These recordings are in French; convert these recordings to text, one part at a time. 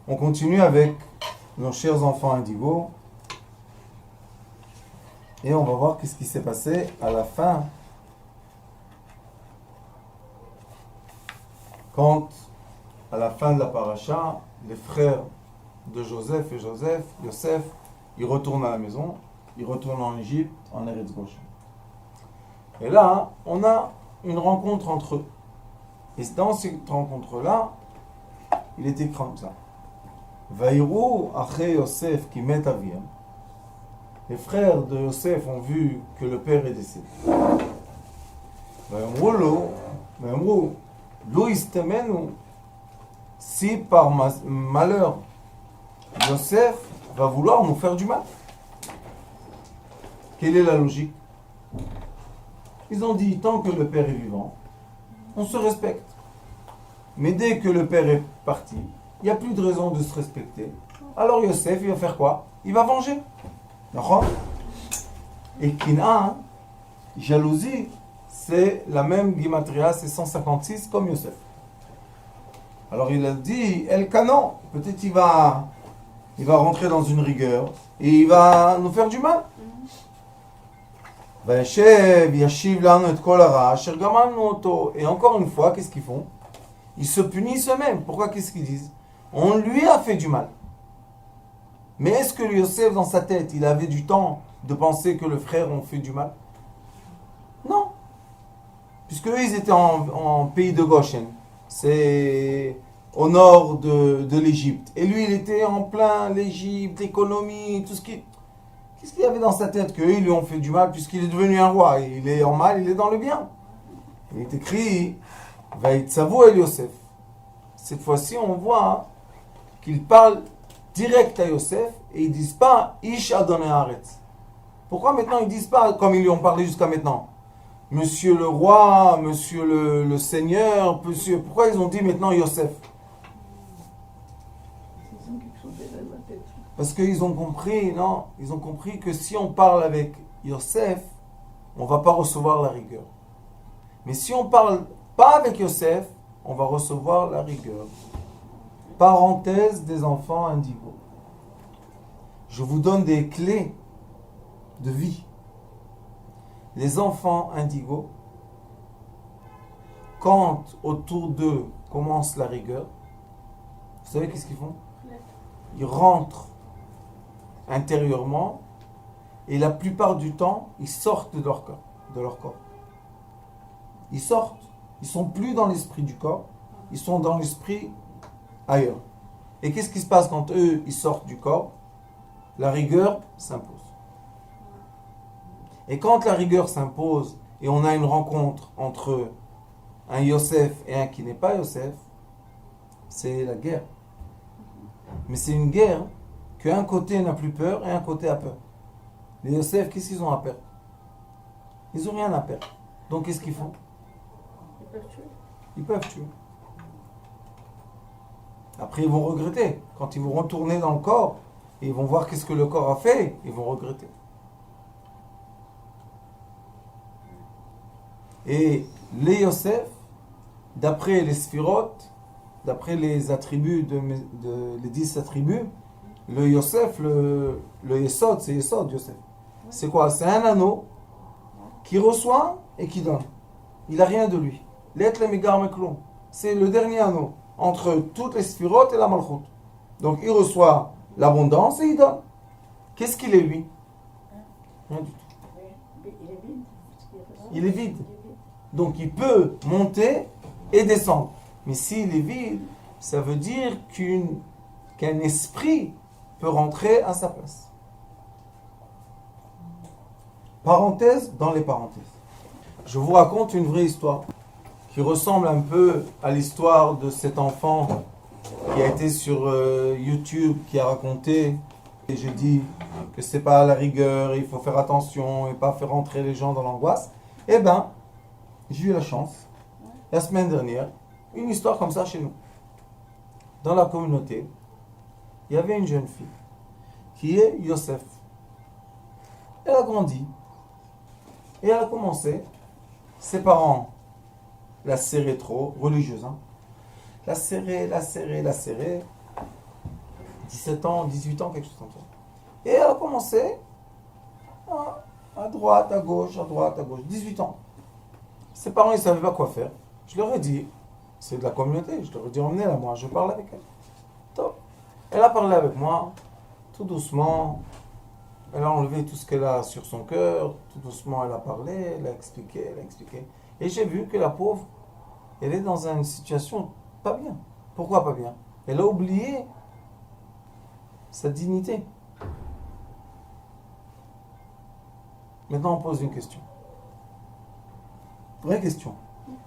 On continue avec nos chers enfants indigos. Et on va voir qu'est-ce qui s'est passé à la fin. Quand, à la fin de la paracha, les frères de Joseph et Yosef, ils retournent à la maison, ils retournent en Égypte, en Eretz Goshen. Et là, on a une rencontre entre eux. Et dans cette rencontre-là, il était comme ça. Vaïrou achei Yosef qui met aviem. Les frères de Yosef ont vu que le père est décédé. Vaïrou, lo istemenu, si par malheur, Yosef va vouloir nous faire du mal. Quelle est la logique? Ils ont dit, tant que le père est vivant, on se respecte. Mais dès que le père est parti, il n'y a plus de raison de se respecter. Alors Yosef, il va faire quoi? Il va venger. D'accord? Et Kina, jalousie, c'est la même Gimatria, c'est 156 comme Yosef. Alors il a dit, El Canon, peut-être il va rentrer dans une rigueur et il va nous faire du mal. Et encore une fois, qu'est-ce qu'ils font? Ils se punissent eux-mêmes. Pourquoi? Qu'est-ce qu'ils disent? On lui a fait du mal. Mais est-ce que Yosef, dans sa tête, il avait du temps de penser que le frère ont fait du mal? Non. Puisque eux, ils étaient en pays de Goshen. C'est au nord de l'Égypte. Et lui, il était en plein l'Égypte, l'économie, tout ce qui... Qu'est-ce qu'il y avait dans sa tête? Qu'eux, ils lui ont fait du mal puisqu'il est devenu un roi. Il est en mal, il est dans le bien. Il est écrit Vaïtsavu el Yosef. Cette fois-ci, on voit qu'il parle direct à Yosef et ils ne disent pas Ish Adonai Haaretz. Pourquoi maintenant ils ne disent pas comme ils lui ont parlé jusqu'à maintenant? Monsieur le roi, monsieur le seigneur, monsieur. Pourquoi ils ont dit maintenant Yosef? Parce qu'ils ont compris, non, ils ont compris que si on parle avec Yosef, on ne va pas recevoir la rigueur. Mais si on ne parle pas avec Yosef, on va recevoir la rigueur. Parenthèse des enfants indigos. Je vous donne des clés de vie. Les enfants indigos, quand autour d'eux commence la rigueur, vous savez qu'est-ce qu'ils font? Ils rentrent intérieurement et la plupart du temps, ils sortent de leur corps. Ils sortent. Ils ne sont plus dans l'esprit du corps, ils sont dans l'esprit ailleurs. Et qu'est-ce qui se passe quand eux, ils sortent du corps? La rigueur s'impose. Et quand la rigueur s'impose et on a une rencontre entre un Yosef et un qui n'est pas Yosef, c'est la guerre. Mais c'est une guerre qu'un côté n'a plus peur et un côté a peur. Les Yosef, qu'est-ce qu'ils ont à perdre? Ils n'ont rien à perdre. Donc qu'est-ce qu'ils font? Ils peuvent tuer. Après, ils vont regretter. Quand ils vont retourner dans le corps, et ils vont voir qu'est-ce que le corps a fait, ils vont regretter. Et les Yosef, d'après les Sphiroth, d'après les attributs les 10 attributs, le Yosef, le Yesod, c'est Yesod, Yosef. C'est quoi? C'est un anneau qui reçoit et qui donne. Il n'a rien de lui. C'est le dernier anneau entre toutes les Sphiroth et la Malchut. Donc il reçoit l'abondance et il donne. Qu'est-ce qu'il est lui? Rien du tout. Il est vide. Donc il peut monter et descendre. Mais s'il est vide, ça veut dire qu'un esprit peut rentrer à sa place. Parenthèse dans les parenthèses. Je vous raconte une vraie histoire qui ressemble un peu à l'histoire de cet enfant qui a été sur YouTube, qui a raconté, et j'ai dit que c'est pas à la rigueur, il faut faire attention et pas faire entrer les gens dans l'angoisse. Eh ben, j'ai eu la chance, la semaine dernière, une histoire comme ça chez nous. Dans la communauté, il y avait une jeune fille qui est Yosef. Elle a grandi et elle a commencé, ses parents la serraient trop, religieuse, la serraient. 17 ans, 18 ans, quelque chose comme ça. Et elle a commencé à droite, à gauche, à droite, à gauche, 18 ans. Ses parents, ils ne savaient pas quoi faire. Je leur ai dit, c'est de la communauté, je leur ai dit, emmenez-la moi, je parle avec elle. Top. Elle a parlé avec moi, tout doucement. Elle a enlevé tout ce qu'elle a sur son cœur, tout doucement elle a parlé, elle a expliqué, elle a expliqué. Et j'ai vu que la pauvre, elle est dans une situation pas bien. Pourquoi pas bien? Elle a oublié sa dignité. Maintenant, on pose une question. Vraie question.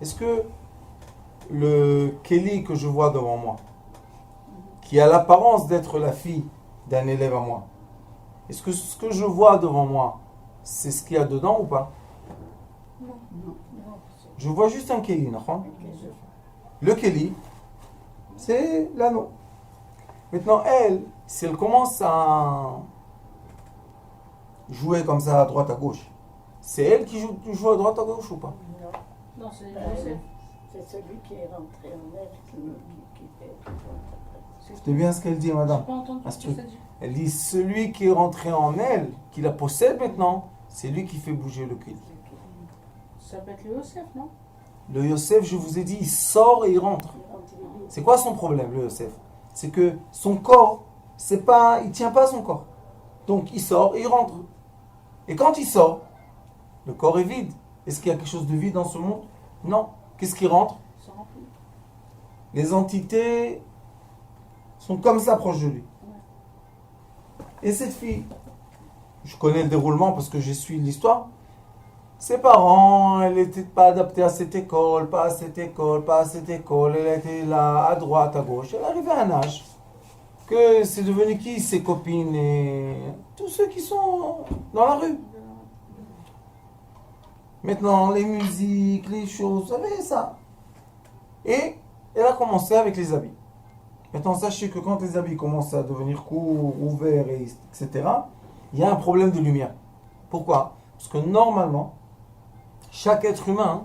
Est-ce que le Kelly que je vois devant moi, qui a l'apparence d'être la fille d'un élève à moi, est-ce que ce que je vois devant moi, c'est ce qu'il y a dedans ou pas? Non. Je vois juste un Kelly, non? Le Kelly, c'est l'anneau. Maintenant, elle, si elle commence à jouer comme ça à droite à gauche, c'est elle qui joue à droite à gauche ou pas? Non, c'est celui qui est rentré en elle qui fait. C'était bien ce qu'elle dit, madame. J'ai pas entendu ce que ça dit. Elle dit, celui qui est rentré en elle, qui la possède maintenant, c'est lui qui fait bouger le Kelly. Ça peut être le Yosef, non? Le Yosef, je vous ai dit, il sort et il rentre. C'est quoi son problème, le Yosef? C'est que son corps, il tient pas son corps. Donc il sort et il rentre. Et quand il sort, le corps est vide. Est-ce qu'il y a quelque chose de vide dans ce monde? Non. Qu'est-ce qui rentre? Ça remplit. Les entités sont comme ça proches de lui. Et cette fille, je connais le déroulement parce que j'ai suivi l'histoire. Ses parents, elle n'était pas adaptée à cette école, pas à cette école, pas à cette école. Elle était là, à droite, à gauche. Elle est arrivée à un âge que c'est devenu qui ses copines et tous ceux qui sont dans la rue. Maintenant, les musiques, les choses, vous savez ça. Et elle a commencé avec les habits. Maintenant, sachez que quand les habits commencent à devenir courts, ouverts, etc., il y a un problème de lumière. Pourquoi? Parce que normalement, chaque être humain,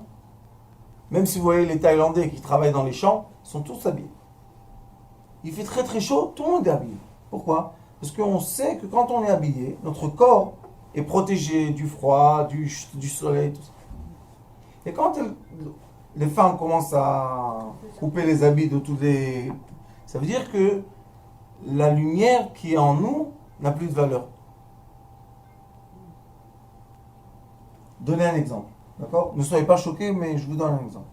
même si vous voyez les Thaïlandais qui travaillent dans les champs, sont tous habillés. Il fait très très chaud, tout le monde est habillé. Pourquoi? Parce qu'on sait que quand on est habillé, notre corps est protégé du froid, du soleil, tout ça. Et quand les femmes commencent à couper les habits de tous les... Ça veut dire que la lumière qui est en nous n'a plus de valeur. Donnez un exemple. D'accord? Ne soyez pas choqués, mais je vous donne un exemple.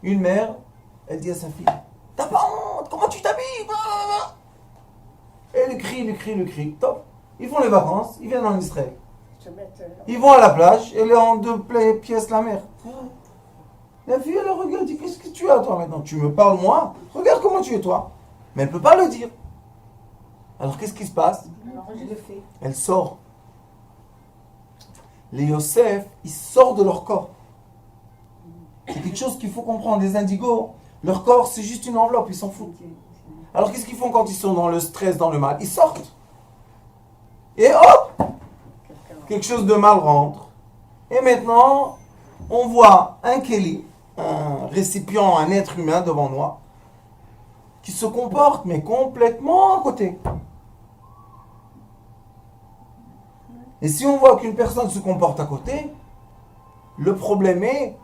Une mère, elle dit à sa fille, t'as pas honte, comment tu t'habilles? Et elle crie. Top. Ils font les vacances, ils viennent en Israël. Ils vont à la plage, elle est en 2 pièces la mer. La fille, elle regarde, dit, qu'est-ce que tu as toi maintenant? Tu me parles moi? Regarde comment tu es toi. Mais elle ne peut pas le dire. Alors qu'est-ce qui se passe? Alors, je le fais. Elle sort. Les Yosef, ils sortent de leur corps. C'est quelque chose qu'il faut comprendre. Les indigos, leur corps, c'est juste une enveloppe, ils s'en foutent. Alors qu'est-ce qu'ils font quand ils sont dans le stress, dans le mal? Ils sortent. Et hop, quelque chose de mal rentre. Et maintenant, on voit un Kelly, un récipient, un être humain devant nous, qui se comporte, mais complètement à côté. Et si on voit qu'une personne se comporte à côté, le problème est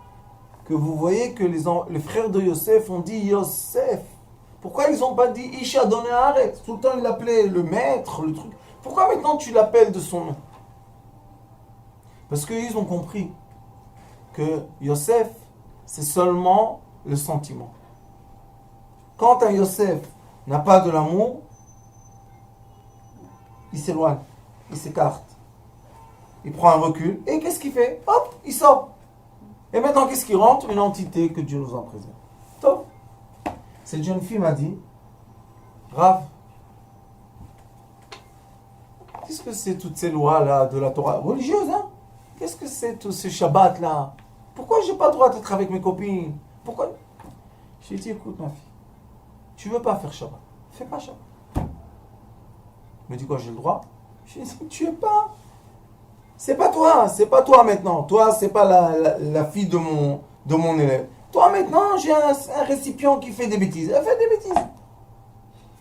que vous voyez que les frères de Yosef ont dit Yosef. Pourquoi ils n'ont pas dit Isha donné arrête? Tout le temps ils l'appelaient le maître, le truc. Pourquoi maintenant tu l'appelles de son nom? Parce qu'ils ont compris que Yosef, c'est seulement le sentiment. Quand un Yosef n'a pas de l'amour, il s'éloigne, il s'écarte. Il prend un recul, et qu'est-ce qu'il fait? Hop, il sort. Et maintenant, qu'est-ce qui rentre? Une entité que Dieu nous en présente. Top. Cette jeune fille m'a dit, Rav, qu'est-ce que c'est toutes ces lois-là de la Torah religieuse, hein? Qu'est-ce que c'est tous ces Shabbats-là? Pourquoi j'ai pas le droit d'être avec mes copines? Pourquoi? J'ai dit, écoute ma fille, tu veux pas faire Shabbat? Fais pas Shabbat. Elle me dit quoi, j'ai le droit? J'ai dit, tu es pas... C'est pas toi maintenant. Toi, c'est pas la fille de mon élève. Toi maintenant, j'ai un récipient qui fait des bêtises. Elle fait des bêtises.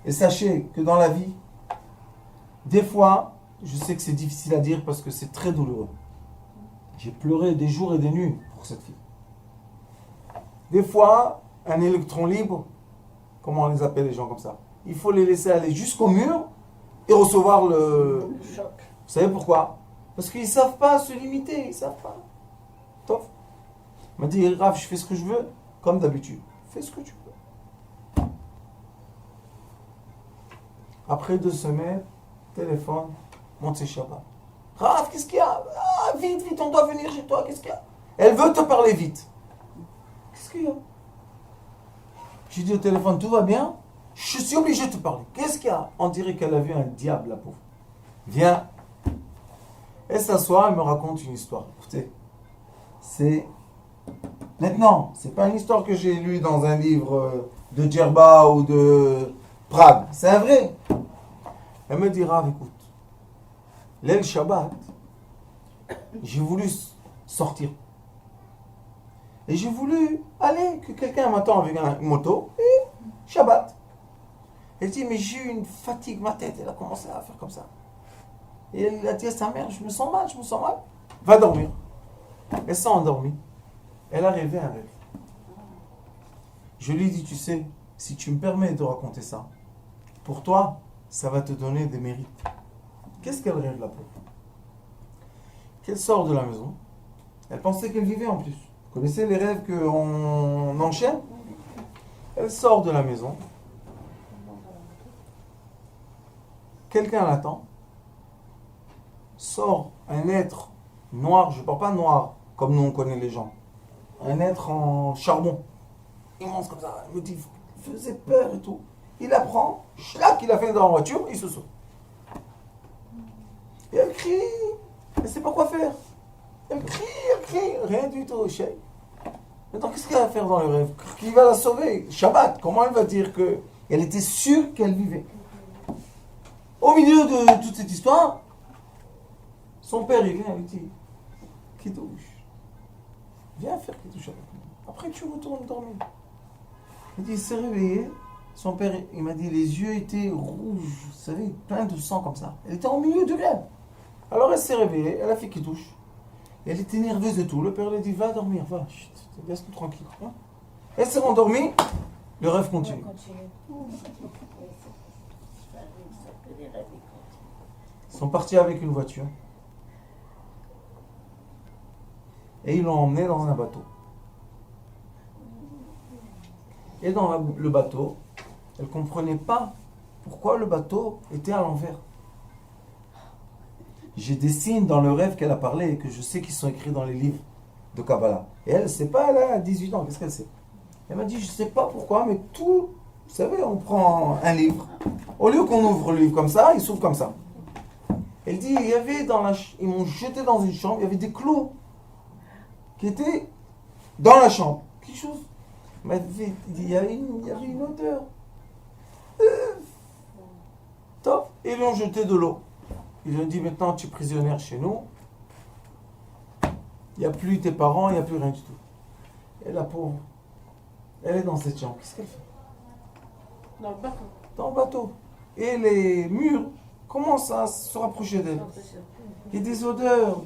Et sachez que dans la vie, Des fois, je sais que c'est difficile à dire parce que c'est très douloureux. J'ai pleuré des jours et des nuits pour cette fille. Des fois, un électron libre, comment on les appelle les gens comme ça? Il faut les laisser aller jusqu'au mur et recevoir le... Le choc. Vous savez pourquoi? Parce qu'ils ne savent pas se limiter, ils ne savent pas. Top. Il m'a dit, Rav, je fais ce que je veux, comme d'habitude. Fais ce que tu veux. Après 2 semaines, téléphone, monte Shabbat. Rav, qu'est-ce qu'il y a? Ah, vite, vite, on doit venir chez toi, qu'est-ce qu'il y a? Elle veut te parler vite. Qu'est-ce qu'il y a? J'ai dit au téléphone, tout va bien? Je suis obligé de te parler. Qu'est-ce qu'il y a? On dirait qu'elle a vu un diable, la pauvre. Viens. Elle s'assoit, elle me raconte une histoire. Écoutez, c'est... Maintenant, c'est pas une histoire que j'ai lue dans un livre de Djerba ou de Prague. C'est un vrai. Elle me dit, Rav, écoute, l'aile Shabbat, j'ai voulu sortir. Et j'ai voulu aller, que quelqu'un m'attend avec une moto, et Shabbat. Elle dit, mais j'ai eu une fatigue, ma tête, elle a commencé à faire comme ça. Et elle a dit à sa mère, je me sens mal. Va dormir. Elle s'est endormie. Elle a rêvé un rêve. Je lui ai dit, tu sais, si tu me permets de raconter ça, pour toi, ça va te donner des mérites. Qu'est-ce qu'elle rêve, la pauvre? Qu'elle sort de la maison. Elle pensait qu'elle vivait en plus. Vous connaissez les rêves qu'on enchaîne? Elle sort de la maison. Quelqu'un l'attend. Sort un être noir, je ne parle pas noir comme nous on connaît les gens, un être en charbon, immense comme ça, il me dit, il faisait peur et tout. Il la prend, schlac, il a fait dans la voiture, il se sauve. Et elle crie, elle ne sait pas quoi faire. Elle crie, rien du tout, chérie. Maintenant, qu'est-ce qu'elle va faire dans le rêve? Qui va la sauver? Shabbat, comment elle va dire que elle était sûre qu'elle vivait? Au milieu de toute cette histoire, son père, il vient, il dit, Kidouche, viens faire Kidouche avec moi. Après, tu retournes dormir. Il dit, il s'est réveillé. Son père, il m'a dit, les yeux étaient rouges, vous savez, plein de sang comme ça. Elle était au milieu du rêve. Alors, elle s'est réveillée, elle a fait Kidouche. Elle était nerveuse et tout. Le père lui a dit, va dormir, va, chut, laisse-nous tranquille. Hein. Elle s'est rendormie, le rêve continue. Ils sont partis avec une voiture. Et ils l'ont emmené dans un bateau. Et dans le bateau, elle ne comprenait pas pourquoi le bateau était à l'envers. J'ai des signes dans le rêve qu'elle a parlé et que je sais qu'ils sont écrits dans les livres de Kabbalah. Et elle ne sait pas, elle a 18 ans, qu'est-ce qu'elle sait? Elle m'a dit, je ne sais pas pourquoi, mais tout, vous savez, on prend un livre. Au lieu qu'on ouvre le livre comme ça, il s'ouvre comme ça. Elle dit, il y avait ils m'ont jeté dans une chambre, il y avait des clous qui étaient dans la chambre. Quelque chose. Il y avait une odeur. Top. Et ils lui ont jeté de l'eau. Ils lui ont dit, maintenant tu es prisonnière chez nous. Il n'y a plus tes parents, il n'y a plus rien du tout. Et la pauvre, elle est dans cette chambre. Qu'est-ce qu'elle fait? Dans le bateau. Dans le bateau. Et les murs commencent à se rapprocher d'elle. Il y a des odeurs.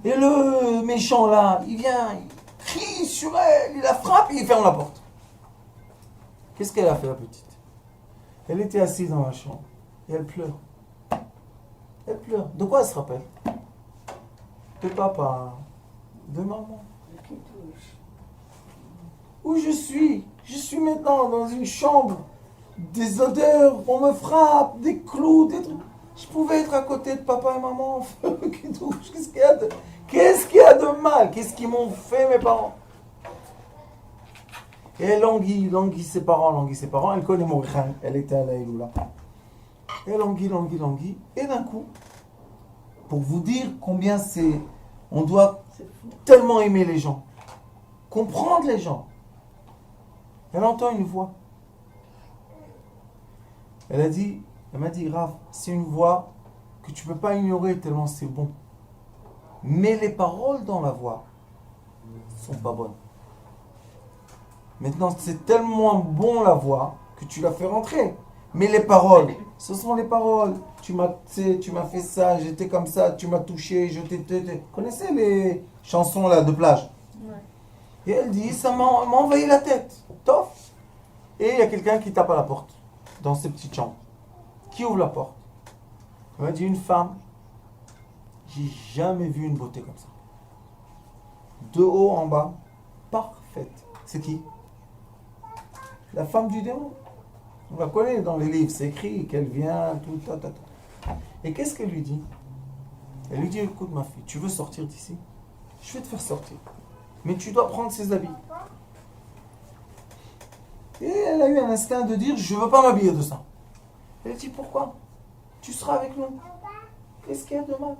Et le méchant là, il vient, il crie sur elle, il la frappe et il ferme la porte. Qu'est-ce qu'elle a fait, la petite? Elle était assise dans la chambre et elle pleure. Elle pleure. De quoi elle se rappelle? De papa, de maman. Où je suis? Je suis maintenant dans une chambre. Des odeurs, on me frappe, des clous, des trucs. Je pouvais être à côté de papa et maman. Qu'est-ce qu'il y a de mal? Qu'est-ce qu'ils m'ont fait mes parents? Et elle languit ses parents. Elle connaît mon grain. Elle était à la Eloula. Elle languit. Et d'un coup, pour vous dire combien c'est... On doit tellement aimer les gens. Comprendre les gens. Elle entend une voix. Elle m'a dit, Rav, c'est une voix que tu ne peux pas ignorer tellement c'est bon. Mais les paroles dans la voix ne sont pas bonnes. Maintenant, c'est tellement bon la voix que tu la fais rentrer. Mais les paroles, Ce sont les paroles. Tu m'as fait ça, j'étais comme ça, tu m'as touché, je t'ai... Vous connaissez les chansons là de plage? Ouais. Et elle dit, ça m'a envahi la tête. Tof. Et il y a quelqu'un qui tape à la porte, dans ces petites chambres. Qui ouvre la porte? Elle m'a dit, une femme. J'ai jamais vu une beauté comme ça. De haut en bas, parfaite. C'est qui? La femme du démon. On la connaît dans les livres, c'est écrit qu'elle vient, tout, ta, ta, ta. Et qu'est-ce qu'elle lui dit? Elle lui dit, écoute ma fille, tu veux sortir d'ici? Je vais te faire sortir. Mais tu dois prendre ses habits. Et elle a eu un instinct de dire, je ne veux pas m'habiller de ça. Elle a dit, pourquoi? Tu seras avec nous. Qu'est-ce qu'il y a de mal?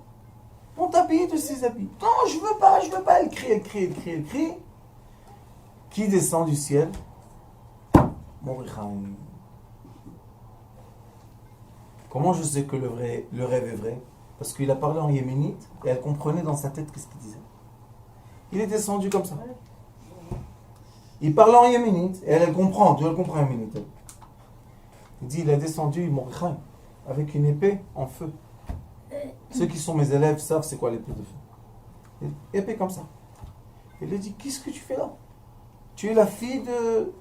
On t'a payé de ses habits. Non, je veux pas. Elle crie. Qui descend du ciel? Mordechai. Comment je sais que le rêve est vrai? Parce qu'il a parlé en yéménite et elle comprenait dans sa tête qu'est-ce qu'il disait. Il est descendu comme ça. Il parlait en yéménite et elle comprend. Dieu elle comprend en yéménite. Il dit il est descendu Mordechai avec une épée en feu. Ceux qui sont mes élèves savent c'est quoi l'épée de feu. Épée comme ça. Il lui dit qu'est-ce que tu fais là? Tu es la fille de...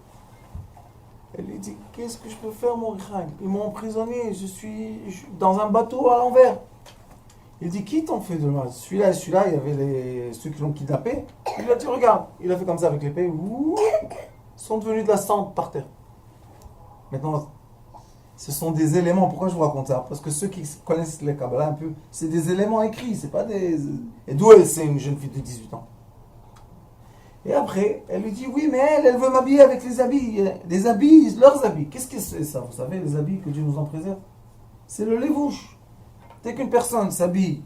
Elle lui dit, qu'est-ce que je peux faire, Mordechai? Ils m'ont emprisonné, je suis dans un bateau à l'envers. Il dit, qui t'en fait de mal? Celui-là et celui-là, il y avait ceux qui l'ont kidnappé. Il lui a dit, regarde. Il a fait comme ça avec l'épée. Ils sont devenus de la cendre par terre. Maintenant, ce sont des éléments. Pourquoi je vous raconte ça? Parce que ceux qui connaissent les Kabbalah un peu, c'est des éléments écrits, c'est pas des... Et d'où elle, c'est une jeune fille de 18 ans. Et après, elle lui dit, oui, mais elle veut m'habiller avec les habits. Les habits, leurs habits. Qu'est-ce que c'est ça? Vous savez, les habits que Dieu nous en préserve? C'est le lévouche. Dès qu'une personne s'habille,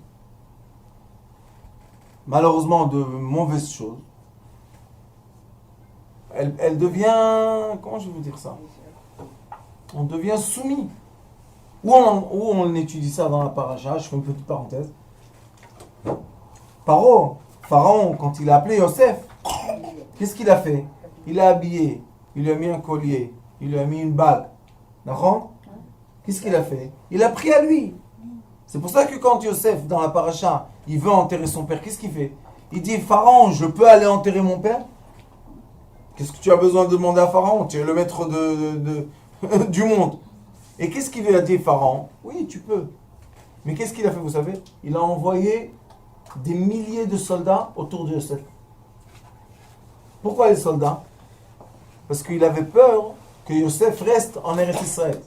malheureusement, de mauvaises choses, elle devient... Comment je vais vous dire ça? On devient soumis. Où on étudie ça dans la paracha, je fais une petite parenthèse. Pharaon, quand il a appelé Yosef, qu'est-ce qu'il a fait? Il l'a habillé, il lui a mis un collier, il lui a mis une bague. D'accord? Qu'est-ce qu'il a fait? Il a pris à lui. C'est pour ça que quand Yosef, dans la paracha, il veut enterrer son père, qu'est-ce qu'il fait? Il dit, Pharaon, je peux aller enterrer mon père? Qu'est-ce que tu as besoin de demander à Pharaon? Tu es le maître du monde. Et qu'est-ce qu'il lui a dit, Pharaon? Oui, tu peux. Mais qu'est-ce qu'il a fait, vous savez? Il a envoyé des milliers de soldats autour de Yosef. Pourquoi les soldats? Parce qu'il avait peur que Yosef reste en Eretz Israël.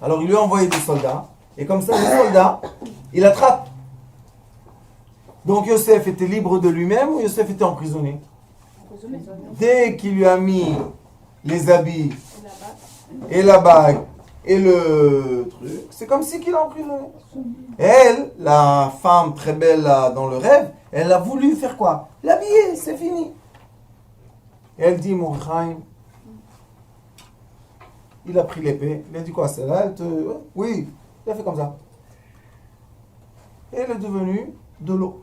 Alors il lui a envoyé des soldats, et comme ça, les soldats, il l'attrape. Donc Yosef était libre de lui-même ou Yosef était emprisonné? Dès qu'il lui a mis les habits et la bague et le truc, c'est comme si qu'il l'a emprisonné. Elle, la femme très belle là, dans le rêve, elle a voulu faire quoi? L'habiller, c'est fini. Et elle dit, Mordechai, il a pris l'épée, il a dit quoi, c'est là, oui, il a fait comme ça. Et elle est devenue de l'eau.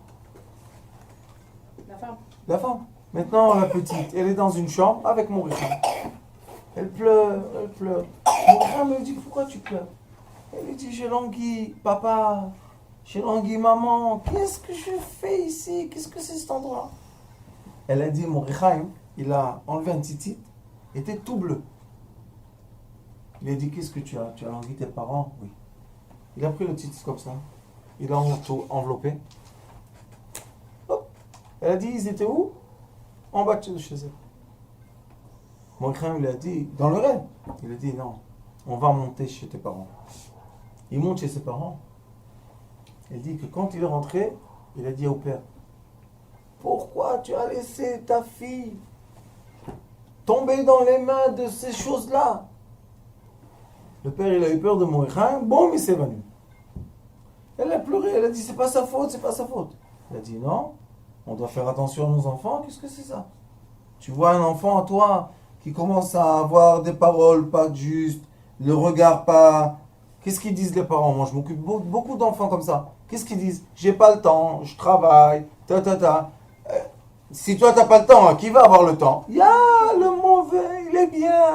La femme. Maintenant, la petite, elle est dans une chambre avec Mordechai. Elle pleure. Mordechai me dit, pourquoi tu pleures? Elle lui dit, j'ai langui, papa, j'ai langui, maman, qu'est-ce que je fais ici? Qu'est-ce que c'est cet endroit? Elle a dit, Mordechai, il a enlevé un titit, était tout bleu. Il a dit, qu'est-ce que tu as? Tu as langui tes parents? Oui. Il a pris le titit comme ça, il l'a enveloppé. Hop. Elle a dit, ils étaient où? En bas de chez elle. Mordechai lui a dit, dans le rêve, il a dit, non, on va monter chez tes parents. Il monte chez ses parents. Il dit que quand il est rentré, il a dit au père, pourquoi tu as laissé ta fille tomber dans les mains de ces choses-là? Le père, il a eu peur de Mordechai, bon, il s'est évanoui. Elle a pleuré, elle a dit, c'est pas sa faute, c'est pas sa faute. Il a dit, non, on doit faire attention à nos enfants, qu'est-ce que c'est ça? Tu vois un enfant à toi qui commence à avoir des paroles pas justes, le regard pas... Qu'est-ce qu'ils disent les parents? Moi, je m'occupe beaucoup d'enfants comme ça. Qu'est-ce qu'ils disent? J'ai pas le temps, je travaille, Si toi, t'as pas le temps, qui va avoir le temps? Le mauvais, il est bien.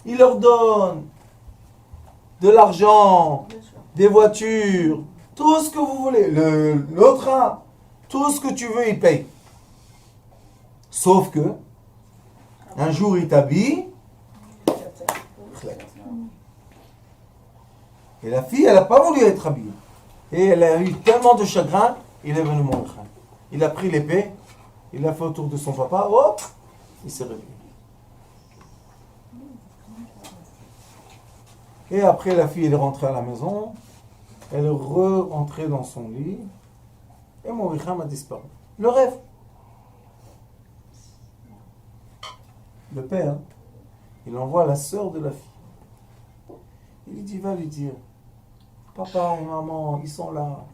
Il leur donne. de l'argent, Bien sûr. des voitures, tout ce que vous voulez, le train, tout ce que tu veux, il paye. Sauf que, un jour, il t'habille, et la fille, elle n'a pas voulu être habillée. Et elle a eu tellement de chagrin, il est venu mourir. Il a pris l'épée, il l'a fait autour de son papa, hop, il s'est réveillé. Et après, la fille, elle est rentrée à la maison, elle est rentrée dans son lit, et Moricham a disparu. Le rêve. Le père, il envoie la sœur de la fille. Il lui dit, va lui dire, papa et maman, ils sont là.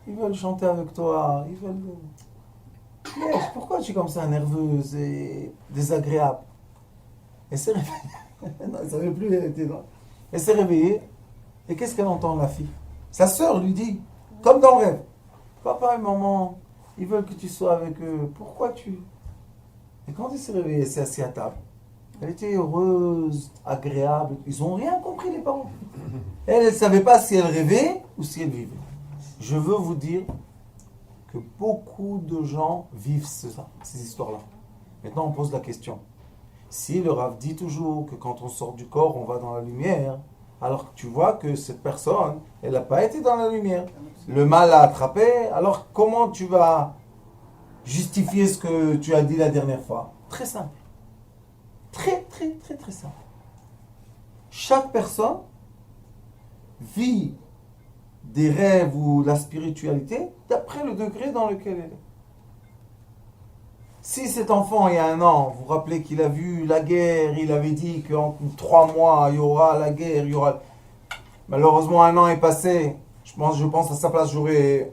Ils veulent chanter avec toi. Ils veulent... Yes, pourquoi tu es comme ça, nerveuse et désagréable? Elle s'est réveillée. Non, elle ne savait plus, elle était là. Elle s'est réveillée. Et qu'est-ce qu'elle entend, la fille? Sa sœur lui dit, comme dans le rêve, papa et maman, ils veulent que tu sois avec eux. Pourquoi tu... Et quand elle s'est réveillée, elle s'est assise à table. Elle était heureuse, agréable. Ils n'ont rien compris, les parents. Elle ne savait pas si elle rêvait ou si elle vivait. Je veux vous dire que beaucoup de gens vivent ces histoires-là. Maintenant, on pose la question. Si le Rav dit toujours que quand on sort du corps, on va dans la lumière, alors que tu vois que cette personne, elle n'a pas été dans la lumière. Le mal l'a attrapé, alors comment tu vas justifier ce que tu as dit la dernière fois? Très simple. Très simple. Chaque personne vit des rêves ou la spiritualité d'après le degré dans lequel elle est. Si cet enfant, il y a 1 an, vous vous rappelez qu'il a vu la guerre, il avait dit qu'en 3 mois, il y aura la guerre, il y aura... Malheureusement, 1 an est passé. Je pense à sa place, j'aurais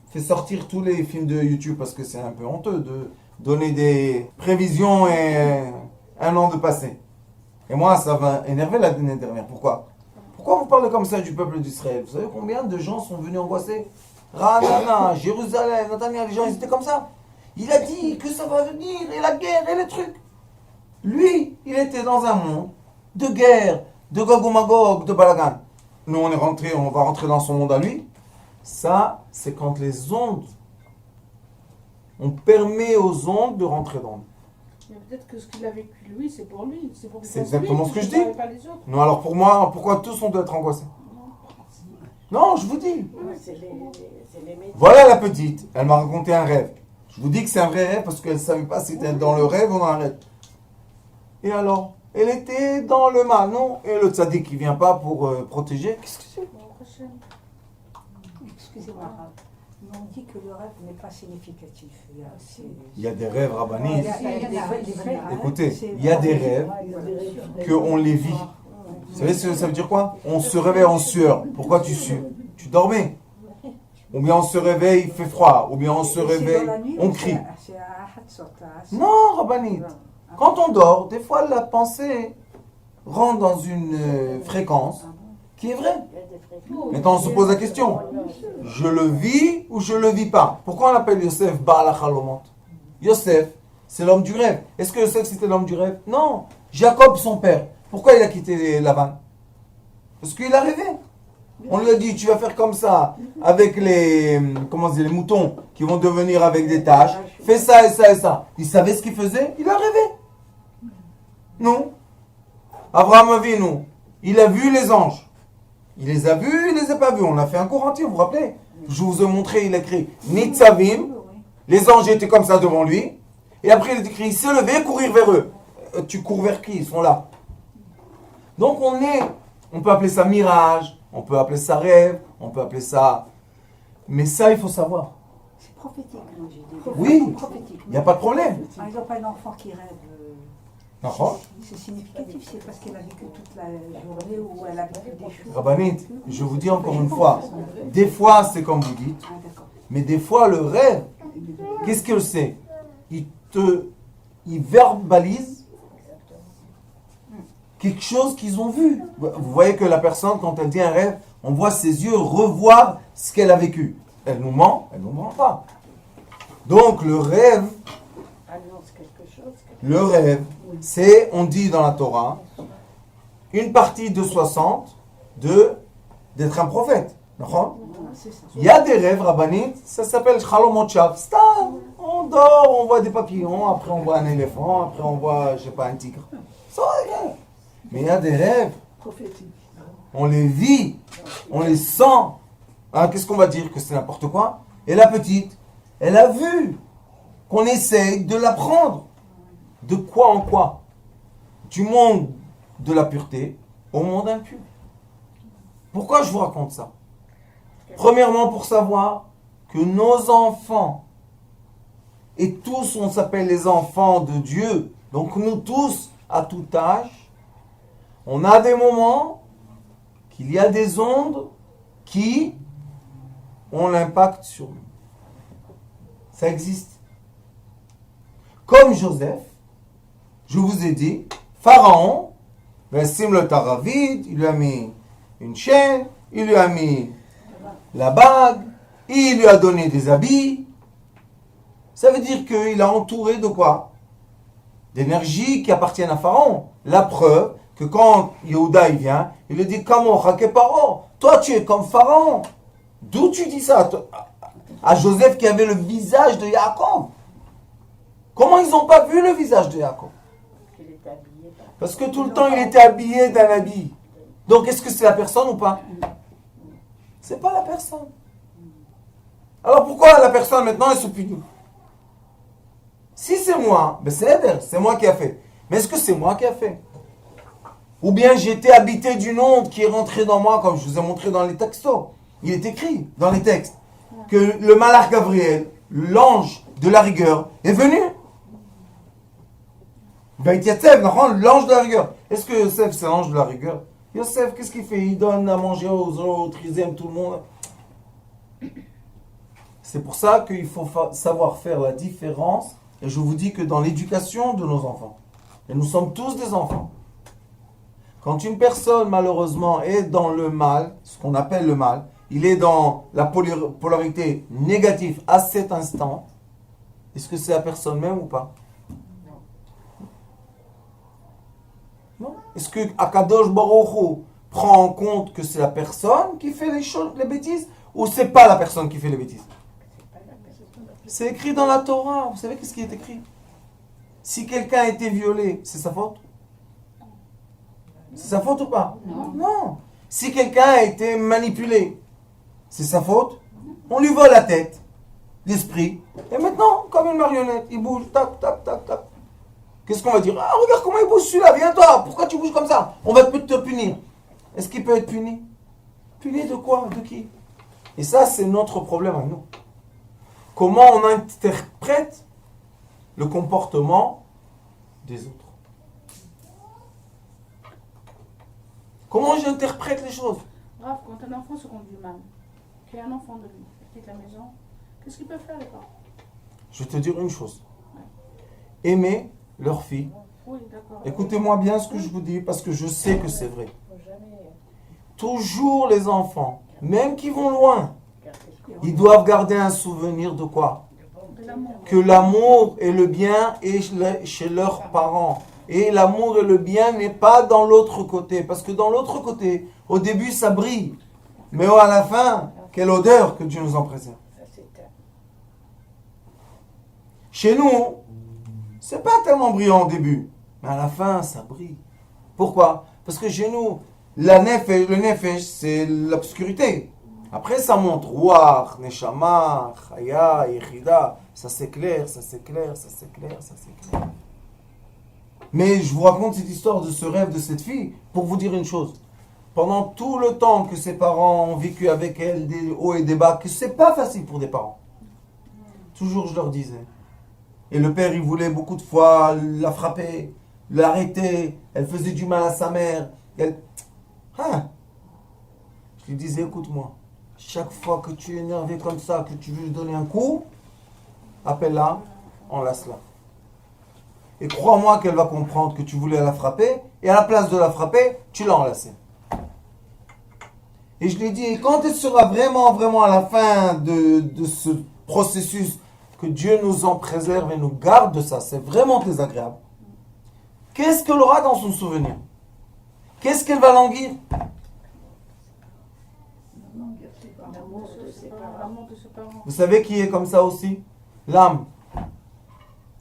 fait sortir tous les films de YouTube parce que c'est un peu honteux de donner des prévisions et 1 an de passé. Et moi, ça m'a énervé l'année dernière. Pourquoi vous parlez comme ça du peuple d'Israël? Vous savez combien de gens sont venus angoissés? Ranana, Jérusalem, Natania, les gens, ils étaient comme ça. Il a dit que ça va venir, et la guerre, et les trucs. Lui, il était dans un monde de guerre, de Gog ou Magog, de Balagan. Nous, on va rentrer dans son monde à lui. Ça, c'est quand les ondes, on permet aux ondes de rentrer dans nous. Mais peut-être que ce qu'il a vécu lui, c'est pour lui. C'est exactement ce que je dis. Pas les autres. Non, alors pour moi, pourquoi tous on doit être angoissés? Non, je vous dis. C'est les médias. Voilà la petite, elle m'a raconté un rêve. Je vous dis que c'est un vrai rêve parce qu'elle ne savait pas si c'était dans le rêve ou dans un rêve. Et alors? Elle était dans le mal, non? Et le tzaddik qui ne vient pas pour protéger, qu'est-ce que c'est? Bon, prochaine. Excusez-moi, mais on dit que le rêve n'est pas significatif. Il y a des rêves rabbiniques. des vrais rêves. Écoutez, il y a des rêves qu'on les vit. Vous savez ce que ça veut dire quoi? On se réveille en sueur. Pourquoi tu sues? Tu dormais. Ou bien on se réveille, il fait froid. Ou bien on se réveille, on crie. Non, rabbinite. Quand on dort, des fois la pensée rentre dans une fréquence qui est vraie. Maintenant on se pose la question. Je le vis ou je le vis pas? Pourquoi on appelle Yosef Baal HaChalomot? Yosef, c'est l'homme du rêve. Est-ce que Yosef c'était l'homme du rêve? Non. Jacob, son père. Pourquoi il a quitté Lavan? Parce qu'il a rêvé. On lui a dit, tu vas faire comme ça, avec les moutons qui vont devenir avec des taches. Fais ça et ça et ça. Il savait ce qu'il faisait, il a rêvé. Non. Abraham Avinu, il a vu les anges. Il les a vus, il les a pas vus. On a fait un cours entier, vous vous rappelez? Je vous ai montré, il a écrit Nitzavim. Les anges étaient comme ça devant lui. Et après, il a écrit, il s'est levé, courir vers eux. Tu cours vers qui? Ils sont là. Donc on peut appeler ça mirage, on peut appeler ça rêve, on peut appeler ça... Mais ça, il faut savoir. C'est prophétique, moi j'ai dit. Oui, Prophétique. il n'y a pas de problème. Par exemple, un enfant qui rêve, c'est significatif, c'est parce qu'elle a vécu toute la journée où elle a vécu des choses. Rabbanit, je vous dis encore une fois, des fois c'est comme vous dites, Ah, d'accord. mais des fois le rêve, qu'est-ce que c'est? Il verbalise quelque chose qu'ils ont vu. Vous voyez que la personne, quand elle dit un rêve, on voit ses yeux revoir ce qu'elle a vécu. Elle nous ment pas. Donc le rêve, Annonce quelque chose. le rêve, c'est, on dit dans la Torah, une partie de 60 d'être un prophète. D'accord? C'est ça. Il y a des rêves rabbiniques, ça s'appelle Chalomot Shav. On dort, on voit des papillons, après on voit un éléphant, après on voit, je sais pas, un tigre. Ça rien. Mais il y a des rêves, Prophétique. on les vit, on les sent. Hein, qu'est-ce qu'on va dire? Que c'est n'importe quoi? Et la petite, elle a vu qu'on essaye de l'apprendre. De quoi en quoi? Du monde de la pureté au monde impur. Pourquoi je vous raconte ça? Premièrement, pour savoir que nos enfants, et tous on s'appelle les enfants de Dieu, donc nous tous, à tout âge, on a des moments qu'il y a des ondes qui ont l'impact sur nous. Ça existe. Comme Joseph, je vous ai dit, Pharaon, Vessim le Taravid, il lui a mis une chaîne, il lui a mis la bague, il lui a donné des habits. Ça veut dire qu'il a entouré de quoi? D'énergie qui appartiennent à Pharaon. La preuve que quand Yehuda il vient, il lui dit Kamo Paro, toi tu es comme Pharaon. D'où tu dis ça? À Joseph qui avait le visage de Yaakov. Comment ils n'ont pas vu le visage de Yaakov? Il était habillé par... Parce que tout le temps il était habillé d'un habit. Donc est-ce que c'est la personne ou pas? C'est pas la personne. Alors pourquoi la personne maintenant elle se punit? Si c'est moi, ben c'est moi qui a fait. Mais est-ce que c'est moi qui a fait? Ou bien j'ai été habité d'une onde qui est rentrée dans moi, comme je vous ai montré dans les textos. Il est écrit dans les textes que le malach Gabriel, l'ange de la rigueur, est venu. Vaïtiatsev, l'ange de la rigueur. Est-ce que Yosef c'est l'ange de la rigueur? Yosef, qu'est-ce qu'il fait? Il donne à manger aux autres, ils aiment tout le monde. C'est pour ça qu'il faut savoir faire la différence. Et je vous dis que dans l'éducation de nos enfants, et nous sommes tous des enfants, quand une personne malheureusement est dans le mal, ce qu'on appelle le mal, il est dans la polarité négative à cet instant, est-ce que c'est la personne même ou pas? Non. Est-ce que Akadosh Baruch Hu prend en compte que c'est la personne qui fait les bêtises ou c'est pas la personne qui fait les bêtises? C'est écrit dans la Torah. Vous savez qu'est-ce qui est écrit? Si quelqu'un a été violé, c'est sa faute? C'est sa faute ou pas? Non. Si quelqu'un a été manipulé, c'est sa faute? On lui vole la tête, l'esprit, et maintenant, comme une marionnette, il bouge, tac, tac, tac, tac. Qu'est-ce qu'on va dire? Ah, regarde comment il bouge celui-là, viens-toi, pourquoi tu bouges comme ça? On va te punir. Est-ce qu'il peut être puni? Puni de quoi? De qui? Et ça, c'est notre problème à nous. Comment on interprète le comportement des autres? Comment j'interprète les choses? Bref, quand un enfant se conduit mal, qu'il y a un enfant de lui, qui quitte la maison, qu'est-ce qu'ils peuvent faire les parents? Je vais te dire une chose. Aimer leur fille. Oui, d'accord. Écoutez-moi bien ce que je vous dis, parce que je sais que c'est vrai. Faut jamais Toujours les enfants, même qui vont loin, garder ils doivent garder un souvenir de quoi? De l'amour. Que l'amour et le bien est chez leurs parents. Et l'amour et le bien n'est pas dans l'autre côté. Parce que dans l'autre côté, au début, ça brille. Mais à la fin, quelle odeur que Dieu nous en préserve. ça c'est un... Chez nous, c'est pas tellement brillant au début. Mais à la fin, ça brille. Pourquoi? Parce que chez nous, le nefesh, c'est l'obscurité. Après, ça monte. Ruach, Neshama, Chaya, Yechida. Ça s'éclaire, ça s'éclaire, ça s'éclaire, ça s'éclaire. Mais je vous raconte cette histoire de ce rêve de cette fille pour vous dire une chose. Pendant tout le temps que ses parents ont vécu avec elle, des hauts et des bas, que c'est pas facile pour des parents. Toujours je leur disais. Et le père, il voulait beaucoup de fois la frapper, l'arrêter. Elle faisait du mal à sa mère. Je lui disais, écoute-moi, chaque fois que tu es énervé comme ça, que tu veux lui donner un coup, appelle-la, enlace-la. Et crois-moi qu'elle va comprendre que tu voulais la frapper, et à la place de la frapper, tu l'as enlacée. Et je lui ai dit, quand elle sera vraiment à la fin de ce processus, que Dieu nous en préserve et nous garde de ça, c'est vraiment désagréable. Qu'est-ce qu'elle aura dans son souvenir? Qu'est-ce qu'elle va languir? L'amour de ses parents. Vous savez qui est comme ça aussi? L'âme.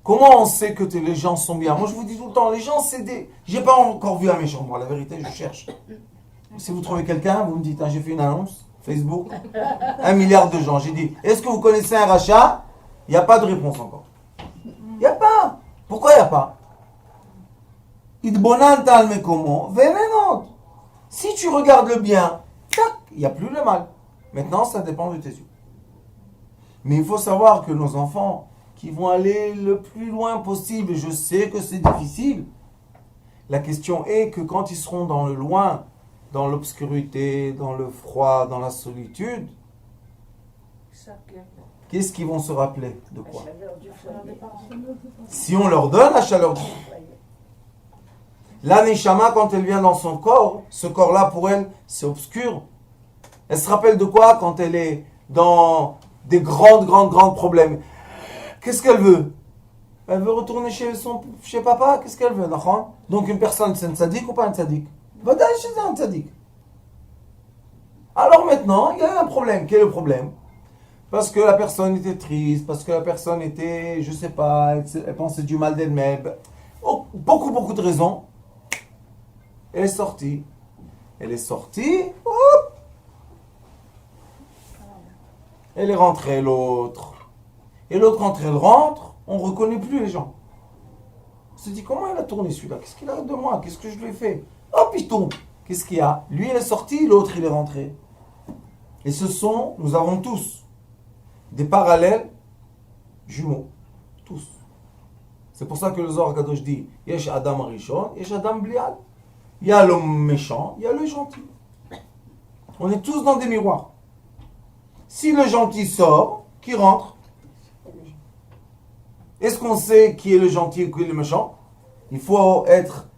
Comment on sait que les gens sont bien? Moi, je vous dis tout le temps, les gens, c'est des... J'ai pas encore vu un méchant, moi, la vérité, je cherche. Si vous trouvez quelqu'un, vous me dites, hein, j'ai fait une annonce, Facebook, 1 milliard de gens. J'ai dit, est-ce que vous connaissez un rachat? Il n'y a pas de réponse encore. Il n'y a pas. Pourquoi il n'y a pas? Si tu regardes le bien, il n'y a plus le mal. Maintenant, ça dépend de tes yeux. Mais il faut savoir que nos enfants qui vont aller le plus loin possible, et je sais que c'est difficile, la question est que quand ils seront dans le loin, dans l'obscurité, dans le froid, dans la solitude, qu'est-ce qu'ils vont se rappeler? De quoi? La chaleur du foyer. Si on leur donne la chaleur du foyer. La Neshama, quand elle vient dans son corps, ce corps-là, pour elle, c'est obscur. Elle se rappelle de quoi quand elle est dans des grands problèmes? Qu'est-ce qu'elle veut? Elle veut retourner chez papa. Qu'est-ce qu'elle veut? Donc une personne, c'est un tzaddik ou pas un tzaddik? Va d'aller chez un tzaddik. Alors maintenant, il y a un problème. Quel est le problème? Parce que la personne était triste, parce que la personne était, je sais pas, elle pensait du mal d'elle-même. Beaucoup de raisons. Elle est sortie. Hop. Elle est rentrée, l'autre. Et l'autre, quand elle rentre, on ne reconnaît plus les gens. On se dit, comment il a tourné celui-là? Qu'est-ce qu'il a de moi? Qu'est-ce que je lui ai fait? Hop, il tombe. Qu'est-ce qu'il y a? Lui, il est sorti, l'autre, il est rentré. Et nous avons tous des parallèles jumeaux. Tous. C'est pour ça que le Zohar Kadosh dit, Yesh Adam Rishon, Yesh Adam Blial. Il y a le méchant, il y a le gentil. On est tous dans des miroirs. Si le gentil sort, qui rentre? Est-ce qu'on sait qui est le gentil et qui est le méchant? Il faut être,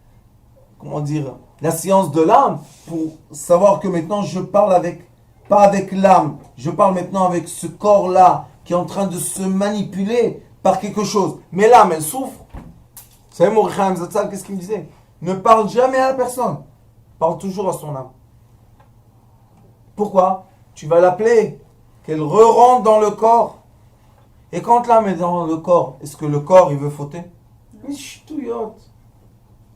la science de l'âme pour savoir que maintenant je parle pas avec l'âme, je parle maintenant avec ce corps-là qui est en train de se manipuler par quelque chose. Mais l'âme, elle souffre. Vous savez, Mordechai Zatzal, qu'est-ce qu'il me disait? Ne parle jamais à la personne. Parle toujours à son âme. Pourquoi? Tu vas l'appeler, qu'elle re-rentre dans le corps. Et quand l'âme est dans le corps, est-ce que le corps, il veut fauter? Mais ch'touillotte.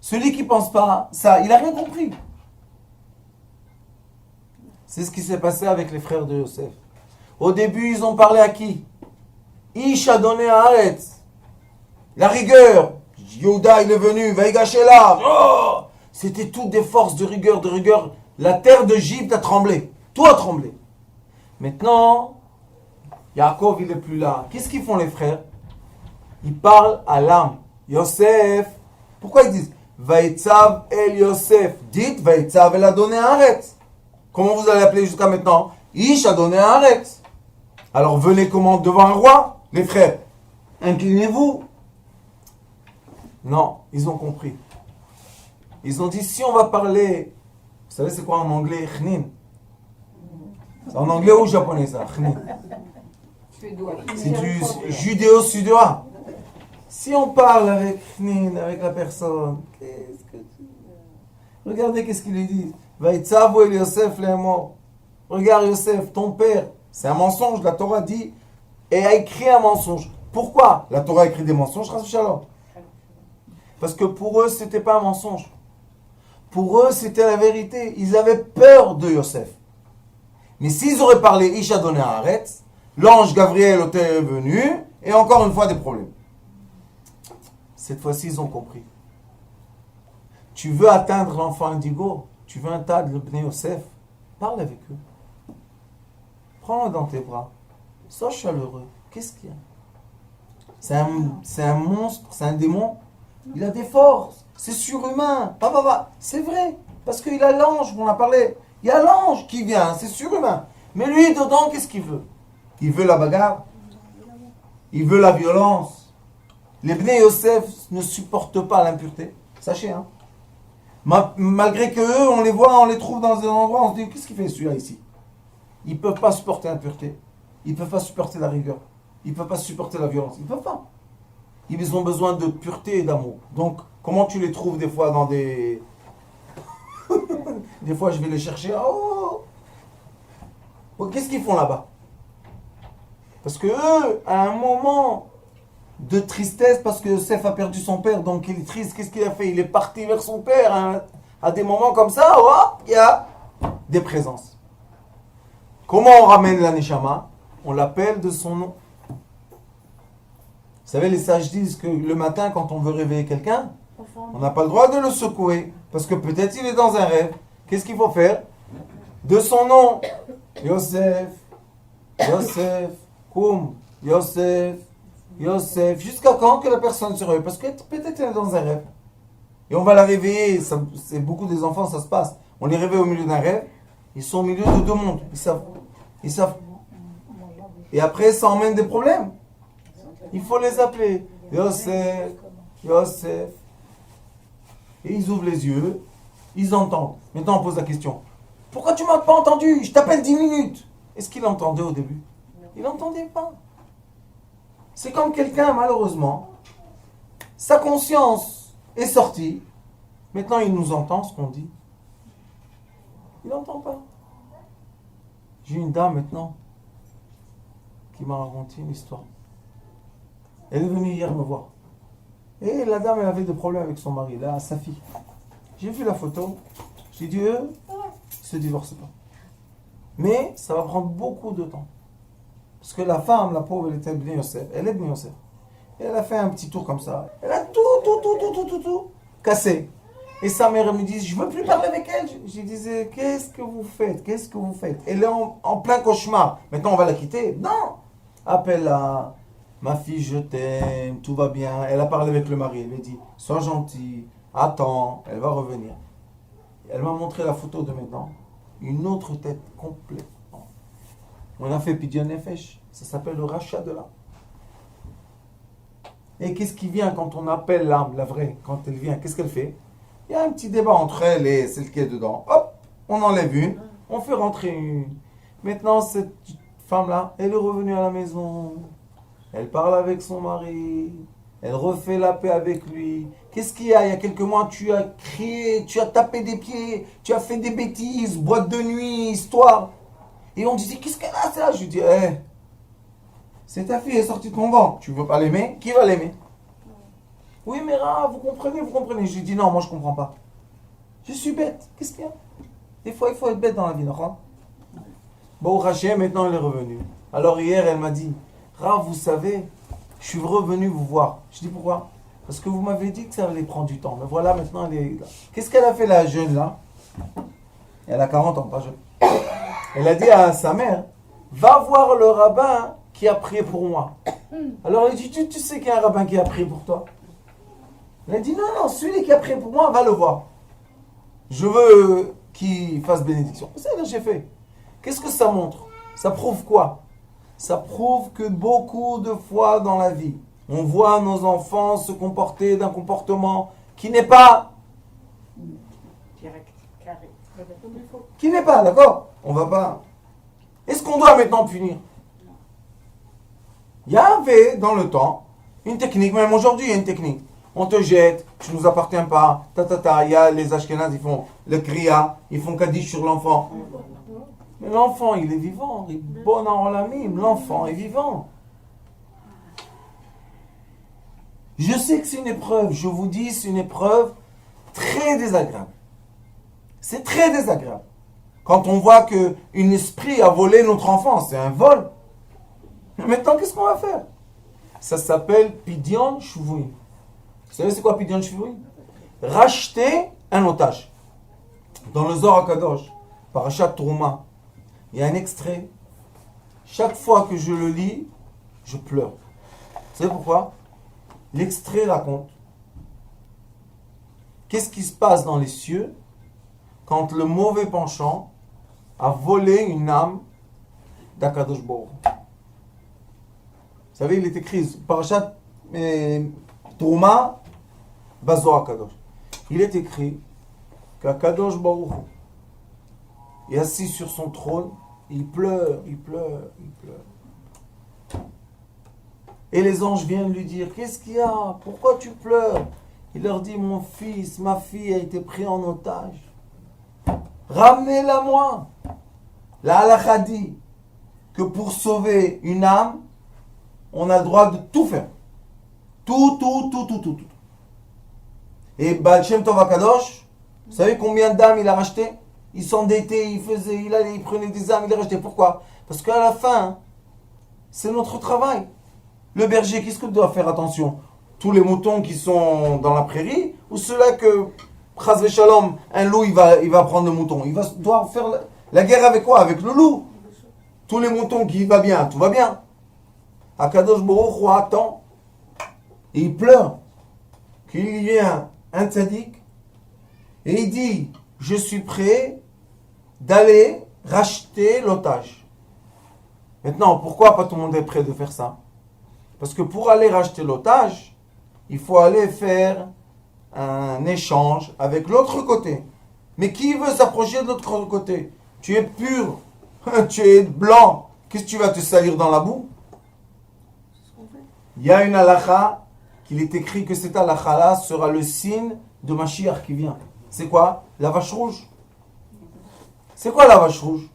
Celui qui ne pense pas ça, il n'a rien compris. C'est ce qui s'est passé avec les frères de Yosef. Au début, ils ont parlé à qui? Ish a donné à Haaretz. La rigueur. Yehuda, il est venu, va y gâcher là. Oh, c'était toutes des forces de rigueur. La terre d'Égypte a tremblé. Tout a tremblé. Maintenant, Yaakov, il n'est plus là. Qu'est-ce qu'ils font les frères? Ils parlent à l'âme. Yosef. Pourquoi ils disent Vaïtzav el Yosef? Dites Vaïtzav el a donné à Haaretz. Comment vous allez appeler jusqu'à maintenant? Ish a donné à Haaretz. Alors venez comment devant un roi, les frères? Inclinez-vous. Non, ils ont compris. Ils ont dit, si on va parler, vous savez c'est quoi en anglais, chnin? C'est en anglais ou en japonais ça, chnin? C'est du judéo-suédois. Si on parle avec chnin, avec la personne, qu'est-ce que tu veux? Regardez qu'est-ce qu'il lui dit. Vaïtzavu el Yosef le'emor. Regarde Yosef, ton père, c'est un mensonge, la Torah dit, et a écrit un mensonge. Pourquoi la Torah a écrit des mensonges, Chas v'shalom? Parce que pour eux, c'était pas un mensonge. Pour eux, c'était la vérité. Ils avaient peur de Yosef. Mais s'ils auraient parlé Ish a donné à Haaretz, l'ange Gabriel était venu, et encore une fois des problèmes. Cette fois-ci, ils ont compris. Tu veux atteindre l'enfant indigo, tu veux atteindre le Bnei Yosef, parle avec eux. Prends-le dans tes bras. Sois chaleureux. Qu'est-ce qu'il y a? C'est un monstre, c'est un démon. Il a des forces, c'est surhumain. C'est vrai, parce qu'il a l'ange, on a parlé. Il y a l'ange qui vient, c'est surhumain. Mais lui, dedans, qu'est-ce qu'il veut? Il veut la bagarre. Il veut la violence. Les Bnei Yosef ne supportent pas l'impureté. Sachez, hein. Malgré qu'eux, on les voit, on les trouve dans un endroit, on se dit, qu'est-ce qu'il fait celui-là ici? Ils ne peuvent pas supporter l'impureté. Ils ne peuvent pas supporter la rigueur. Ils ne peuvent pas supporter la violence. Ils ne peuvent pas. Ils ont besoin de pureté et d'amour. Donc, comment tu les trouves des fois dans des... Des fois, je vais les chercher. Oh, Qu'est-ce qu'ils font là-bas? Parce que eux, à un moment de tristesse, parce que Yosef a perdu son père, donc il est triste, qu'est-ce qu'il a fait? Il est parti vers son père, hein. À des moments comme ça, hop, il y a des présences. Comment on ramène la Neshama? On l'appelle de son nom. Vous savez, les sages disent que le matin, quand on veut réveiller quelqu'un, on n'a pas le droit de le secouer, parce que peut-être il est dans un rêve. Qu'est-ce qu'il faut faire? De son nom. Yosef, Yosef, Koum, Yosef, Yosef. Jusqu'à quand que la personne se réveille? Parce que peut-être elle est dans un rêve. Et on va la réveiller. C'est beaucoup des enfants, ça se passe. On les réveille au milieu d'un rêve. Ils sont au milieu de deux mondes. Ils savent. Ils savent. Et après, ça emmène des problèmes. Il faut les appeler. Yosef, Yosef. Et ils ouvrent les yeux. Ils entendent. Maintenant, on pose la question. Pourquoi tu ne m'as pas entendu? Je t'appelle 10 minutes. Est-ce qu'il entendait au début? Il n'entendait pas. C'est comme quelqu'un, malheureusement, sa conscience est sortie. Maintenant, il nous entend ce qu'on dit. Il n'entend pas. J'ai une dame maintenant qui m'a raconté une histoire. Elle est venue hier me voir. Et la dame, elle avait des problèmes avec son mari, là, sa fille. J'ai vu la photo. J'ai dit, eux, ils se divorcent pas. Mais ça va prendre beaucoup de temps. Parce que la femme, la pauvre, elle était Bnei Yosef. Elle est Bnei Yosef. Et elle a fait un petit tour comme ça. Elle a tout cassé. Et sa mère, elle me dit, je ne veux plus parler avec elle. Je disais, qu'est-ce que vous faites? Qu'est-ce que vous faites? Elle est en plein cauchemar. Maintenant, on va la quitter? Non. Appelle-la. Ma fille, je t'aime. Tout va bien. Elle a parlé avec le mari. Elle lui a dit, sois gentil. Attends. Elle va revenir. Elle m'a montré la photo de mes dents. Une autre tête complètement. On a fait Pidyon Nefesh. Ça s'appelle le rachat de l'âme. Et qu'est-ce qui vient quand on appelle l'âme, la vraie? Quand elle vient, qu'est-ce qu'elle fait? Il y a un petit débat entre elle et celle qui est dedans. Hop, on enlève une, on fait rentrer une. Maintenant, cette femme-là, elle est revenue à la maison. Elle parle avec son mari. Elle refait la paix avec lui. Qu'est-ce qu'il y a? Il y a quelques mois, tu as crié, tu as tapé des pieds, tu as fait des bêtises, boîte de nuit, histoire. Et on disait, qu'est-ce qu'elle a ça? Je lui dis, c'est ta fille, elle est sortie de ton ventre. Tu veux pas l'aimer? Qui va l'aimer? Oui, mais vous comprenez. Je lui dis, non, moi je comprends pas. Je suis bête. Qu'est-ce qu'il y a? Des fois, il faut être bête dans la vie, non? Bon, Rachel, maintenant elle est revenue. Alors hier, elle m'a dit, Rav, vous savez, je suis revenu vous voir. Je dis, pourquoi? Parce que vous m'avez dit que ça allait prendre du temps. Mais voilà, maintenant elle est là. Qu'est-ce qu'elle a fait, la jeune là? Elle a 40 ans, pas jeune. Elle a dit à sa mère, va voir le rabbin qui a prié pour moi. Alors elle dit, tu sais qu'il y a un rabbin qui a prié pour toi? Elle a dit, non, celui qui a prié pour moi, va le voir. Je veux qu'il fasse bénédiction. C'est ce que j'ai fait. Qu'est-ce que ça montre? Ça prouve quoi? Ça prouve que beaucoup de fois dans la vie, on voit nos enfants se comporter d'un comportement qui n'est pas Direct, carré. qui n'est pas, d'accord? On va pas. Est-ce qu'on doit maintenant punir? Il y avait dans le temps une technique, même aujourd'hui il y a une technique. On te jette, tu ne nous appartiens pas, il y a les Ashkénazes, ils font le kriya, ils font kaddish sur l'enfant. Mais l'enfant, il est vivant, il est bon en olamim, l'enfant est vivant. Je sais que c'est une épreuve, je vous dis, c'est une épreuve très désagréable. C'est très désagréable. Quand on voit qu'un esprit a volé notre enfant, c'est un vol. Mais maintenant, qu'est-ce qu'on va faire? Ça s'appelle Pidyon Shuvouim. Vous savez c'est quoi Pidyon Shuvouim? Racheter un otage. Dans le Zohar HaKadosh, Parashat Trouma, il y a un extrait. Chaque fois que je le lis, je pleure. Vous savez pourquoi? L'extrait raconte qu'est-ce qui se passe dans les cieux quand le mauvais penchant a volé une âme d'Akadosh Baruch. Vous savez, il est écrit Parashat Trouma Bazohar HaKadosh. Il est écrit qu'Akadosh Baruch est assis sur son trône, il pleure. Et les anges viennent lui dire, qu'est-ce qu'il y a? Pourquoi tu pleures? Il leur dit, mon fils, ma fille a été prise en otage. Ramenez-la moi. La halakha dit, que pour sauver une âme, on a le droit de tout faire. Tout. Et Baal Shem Tov HaKadosh, vous savez combien d'âmes il a racheté? Il s'endettait, il prenait des âmes, il les rachetait. Pourquoi? Parce qu'à la fin, c'est notre travail. Le berger, qu'est-ce que doit faire attention? Tous les moutons qui sont dans la prairie, ou ceux-là que, Chas v'Shalom, un loup, il va prendre le mouton. Doit faire la guerre avec quoi? Avec le loup. Tous les moutons qui va bien, tout va bien. Akadosh Baruch Hu attend, et il pleure qu'il y ait un tzaddik, et il dit, je suis prêt d'aller racheter l'otage. Maintenant, pourquoi pas tout le monde est prêt de faire ça? Parce que pour aller racheter l'otage, il faut aller faire un échange avec l'autre côté. Mais qui veut s'approcher de l'autre côté? Tu es pur, tu es blanc, qu'est-ce que tu vas te salir dans la boue? Il y a une halakha qu'il est écrit que cette halakha-là sera le signe de Mashiach qui vient. C'est quoi? La vache rouge. C'est quoi la vache rouge?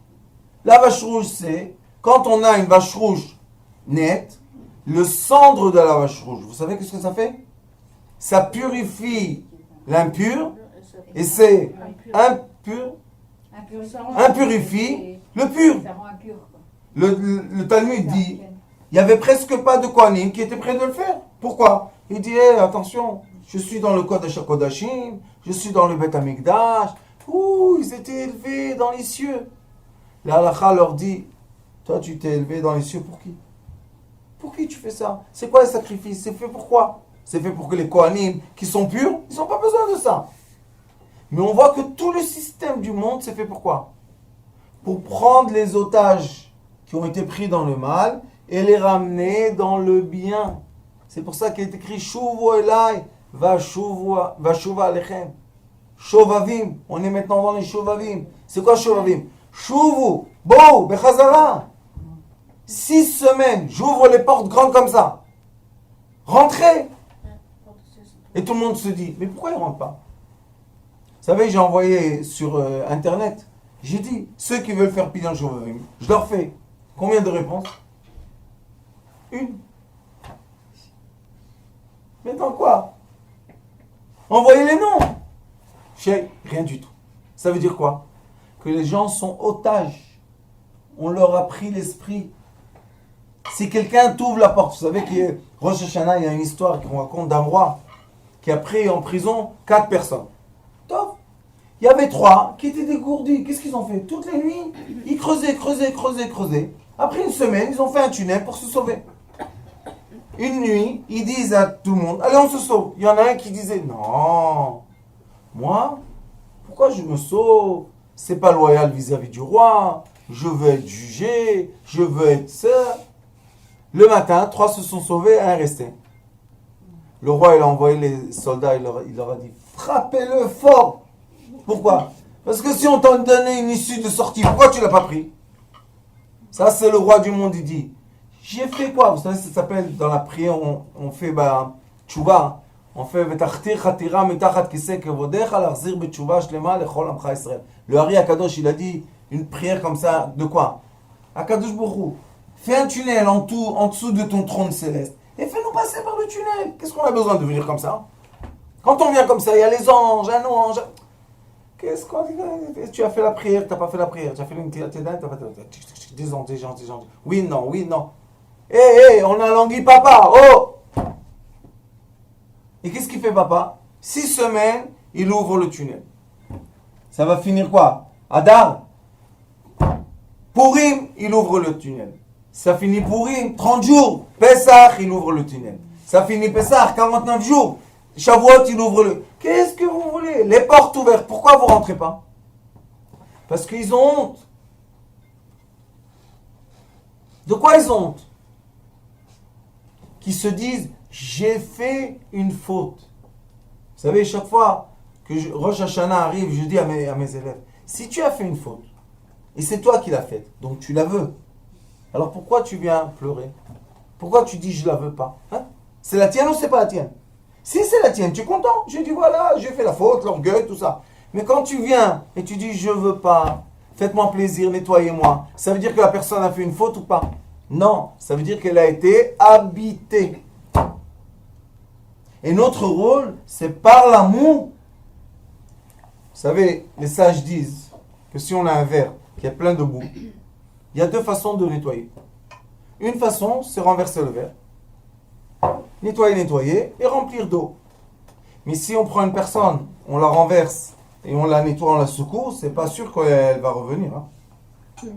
La vache rouge, c'est quand on a une vache rouge nette, le cendre de la vache rouge. Vous savez qu'est-ce que ça fait? Ça purifie l'impur et c'est impurifie le pur. Le Talmud dit, il n'y avait presque pas de Kohanim qui étaient prêts de le faire. Pourquoi? Il dit, attention, je suis dans le Kodesh HaKodashim, je suis dans le Beth Amikdash. Ouh, ils étaient élevés dans les cieux. La halakha leur dit, toi tu t'es élevé dans les cieux pour qui? Pour qui tu fais ça? C'est quoi le sacrifice? C'est fait pour quoi? C'est fait pour que les Kohanim qui sont purs, ils n'ont pas besoin de ça. Mais on voit que tout le système du monde, c'est fait pour quoi? Pour prendre les otages qui ont été pris dans le mal et les ramener dans le bien. C'est pour ça qu'il est écrit Shuvu Elai, Vashuva Alechem. Shovavim, on est maintenant dans les Shovavim. C'est quoi Shovavim? Shuvu, Bo, Bechazara. 6 semaines, j'ouvre les portes grandes comme ça. Rentrez. Et tout le monde se dit, mais pourquoi ils ne rentrent pas? Vous savez, j'ai envoyé sur Internet, j'ai dit, ceux qui veulent faire Pidyon Shovavim, je leur fais. Combien de réponses? Une. Maintenant quoi? Envoyez les noms. Rien du tout. Ça veut dire quoi? Que les gens sont otages. On leur a pris l'esprit. Si quelqu'un t'ouvre la porte, vous savez qu'il y a Rosh Hashanah, il y a une histoire qu'on raconte d'un roi qui a pris en prison 4 personnes. Top. Il y avait 3 qui étaient dégourdis. Qu'est-ce qu'ils ont fait? Toutes les nuits, ils creusaient. Après une semaine, ils ont fait un tunnel pour se sauver. Une nuit, ils disent à tout le monde, allez, on se sauve. Il y en a un qui disait, non, moi, pourquoi je me sauve? C'est pas loyal vis-à-vis du roi. Je veux être jugé, je veux être ça. Le matin, 3 se sont sauvés, 1 est resté. Le roi, il a envoyé les soldats, il leur a dit, frappez-le fort. Pourquoi? Parce que si on t'a donné une issue de sortie, pourquoi tu l'as pas pris? Ça, c'est le roi du monde, il dit. J'ai fait quoi? Vous savez, ça s'appelle, dans la prière, on fait tchouva. On fait Vetachtir Khatira Mitachat Kiseh Kevodecha Lachzir Betchouva Shlema Lechol Amcha Israël. Le Hari Akadosh, il a dit une prière comme ça, de quoi? Akadosh Baruch Hu, fais un tunnel en dessous de ton trône céleste et fais-nous passer par le tunnel. Qu'est-ce qu'on a besoin de venir comme ça? Quand on vient comme ça, il y a les anges, un ange. Qu'est-ce qu'on dit? Tu as fait la prière, tu n'as pas fait la prière. Tu as fait une tira, tu n'as pas fait des anges. Oui, non. Hé, on a langui papa, oh! Et qu'est-ce qu'il fait papa? 6 semaines, il ouvre le tunnel. Ça va finir quoi? Adar. Purim, il ouvre le tunnel. Ça finit Purim, 30 jours. Pessah, il ouvre le tunnel. Ça finit Pessah, 49 jours. Shavuot, il ouvre le... Qu'est-ce que vous voulez? Les portes ouvertes. Pourquoi vous ne rentrez pas? Parce qu'ils ont honte. De quoi ils ont honte? Qui se disent, j'ai fait une faute. Vous savez, chaque fois que Rosh Hashanah arrive, je dis à mes élèves, si tu as fait une faute, et c'est toi qui l'as faite, donc tu la veux, alors pourquoi tu viens pleurer? Pourquoi tu dis je la veux pas? C'est la tienne ou c'est pas la tienne? Si c'est la tienne, tu es content? J'ai dit voilà, j'ai fait la faute, l'orgueil, tout ça. Mais quand tu viens et tu dis je veux pas, faites-moi plaisir, nettoyez-moi. Ça veut dire que la personne a fait une faute ou pas? Non, ça veut dire qu'elle a été habitée. Et notre rôle, c'est par l'amour. Vous savez, les sages disent que si on a un verre qui a plein de boue, il y a deux façons de nettoyer. Une façon, c'est renverser le verre. Nettoyer et remplir d'eau. Mais si on prend une personne, on la renverse et on la nettoie, on la secoue, c'est pas sûr qu'elle va revenir. Hein. Vous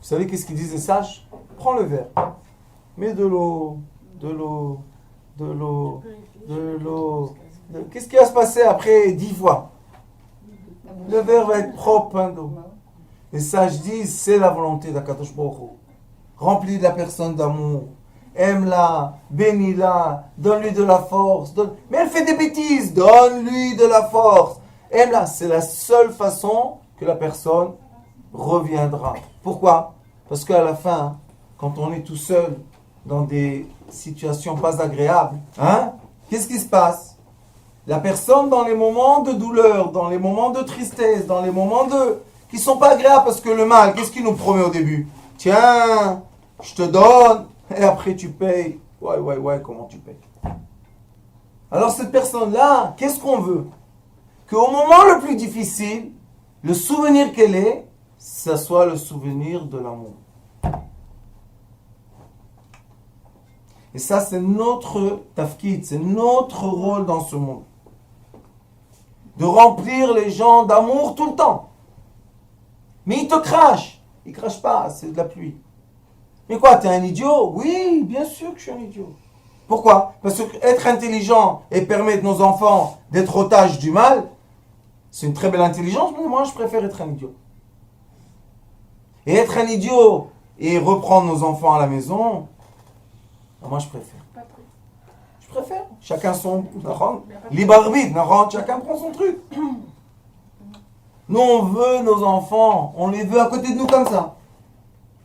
savez qu'est-ce qu'ils disent les sages? Prends le verre, mets de l'eau. Qu'est-ce qui va se passer après 10 fois? Le verre va être propre, plein d'eau. Les sages disent, c'est la volonté d'Akadosh Baruch Hu. Remplis la personne d'amour. Aime-la, bénis-la, donne-lui de la force. Mais elle fait des bêtises, donne-lui de la force. Aime-la, c'est la seule façon que la personne reviendra. Pourquoi? Parce qu'à la fin, quand on est tout seul dans des situations pas agréables, qu'est-ce qui se passe? La personne, dans les moments de douleur, dans les moments de tristesse, dans les moments qui sont pas agréables, parce que le mal, qu'est-ce qu'il nous promet au début? Tiens, je te donne, et après tu payes. Ouais, comment tu payes? Alors cette personne-là, qu'est-ce qu'on veut? Qu'au moment le plus difficile, le souvenir qu'elle est, ça soit le souvenir de l'amour. Et ça, c'est notre tafkid, c'est notre rôle dans ce monde. De remplir les gens d'amour tout le temps. Mais ils te crachent. Ils ne crachent pas, c'est de la pluie. Mais quoi, t'es un idiot? Oui, bien sûr que je suis un idiot. Pourquoi? Parce qu'être intelligent et permettre à nos enfants d'être otages du mal, c'est une très belle intelligence, mais moi je préfère être un idiot. Et être un idiot et reprendre nos enfants à la maison, moi je préfère. Je préfère. Chacun son... Libre arbitre, chacun prend son truc. Nous on veut nos enfants, on les veut à côté de nous comme ça.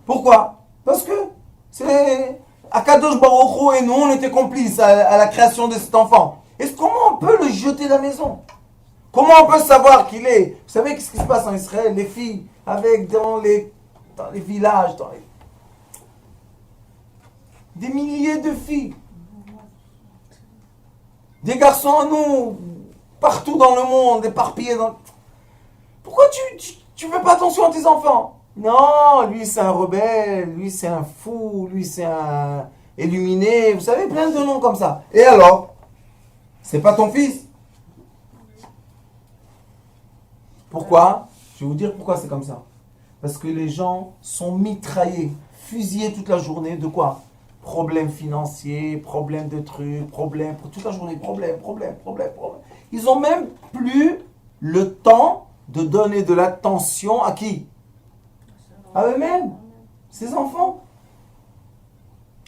Pourquoi? Parce que c'est Akadosh Baruch Hu et nous, on était complices à la création de cet enfant. Comment on peut le jeter de la maison? Comment on peut savoir qu'il est? Vous savez qu'est-ce qui se passe en Israël? Les filles, dans les villages, des milliers de filles. Des garçons à nous, partout dans le monde, éparpillés dans... Pourquoi tu fais pas attention à tes enfants? Non, lui c'est un rebelle, lui c'est un fou, lui c'est un illuminé, vous savez, plein de noms comme ça. Et alors? C'est pas ton fils? Pourquoi? Je vais vous dire pourquoi c'est comme ça. Parce que les gens sont mitraillés, fusillés toute la journée. De quoi? Problèmes financiers, problèmes de trucs, problèmes, toute la journée, problèmes. Ils n'ont même plus le temps de donner de l'attention à qui? À eux-mêmes, ses enfants.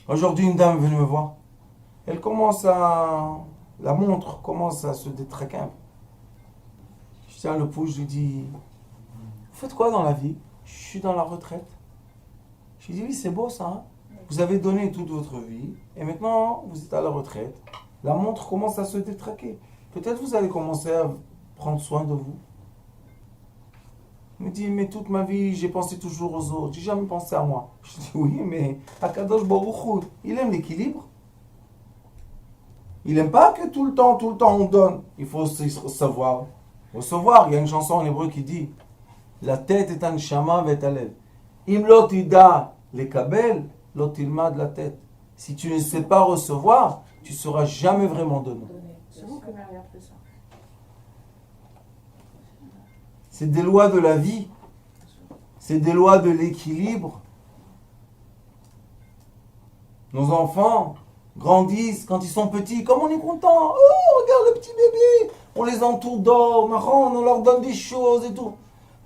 Aujourd'hui, une dame est venue me voir. La montre commence à se détraquer un peu. Je tiens le pouce, je lui dis, vous faites quoi dans la vie? Je suis dans la retraite. Je lui dis, oui, c'est beau ça. Hein? Vous avez donné toute votre vie et maintenant vous êtes à la retraite. La montre commence à se détraquer. Peut-être vous allez commencer à prendre soin de vous. Il me dit, mais toute ma vie, j'ai pensé toujours aux autres. J'ai jamais pensé à moi. Je dis, oui, mais Akadosh Baruch Hu, il aime l'équilibre. Il n'aime pas que tout le temps on donne. Il faut savoir recevoir. Il y a une chanson en hébreu qui dit, la tête est un neshama vet halev. Im lo tida lekabel, lo tilmad la tête. Si tu ne sais pas recevoir, tu ne sauras jamais vraiment donner. C'est vous qui m'avez appris ça. C'est des lois de la vie. C'est des lois de l'équilibre. Nos enfants grandissent quand ils sont petits. Comme on est content. Oh, regarde le petit bébé. On les entoure d'or, marrant, on leur donne des choses et tout.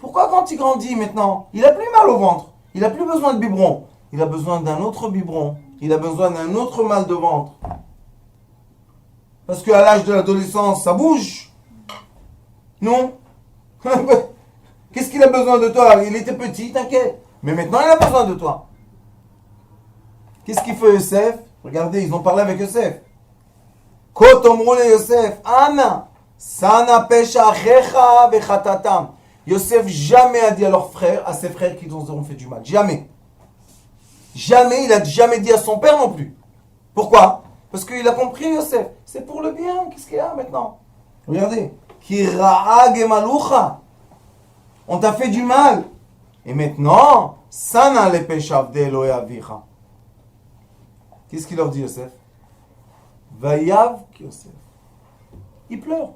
Pourquoi quand il grandit maintenant, il n'a plus mal au ventre. Il n'a plus besoin de biberon. Il a besoin d'un autre biberon. Il a besoin d'un autre mal de ventre. Parce qu'à l'âge de l'adolescence, ça bouge. Non? Qu'est-ce qu'il a besoin de toi? Il était petit, t'inquiète. Mais maintenant, il a besoin de toi. Qu'est-ce qu'il fait Yosef? Regardez, ils ont parlé avec Yosef. Kotomrou le Yosef, Anna, sana pesha achecha vechatatam. Yosef jamais a dit à ses frères qu'ils ont fait du mal. Jamais. Jamais, il a jamais dit à son père non plus. Pourquoi? Parce qu'il a compris, Yosef. C'est pour le bien. Qu'est-ce qu'il y a maintenant? Regardez. Ki ra'a gemalucha. On t'a fait du mal. Et maintenant, sana le peshav de Elohe avicha. Qu'est-ce qu'il leur dit, Yosef? Vayav Yosef. Il pleure.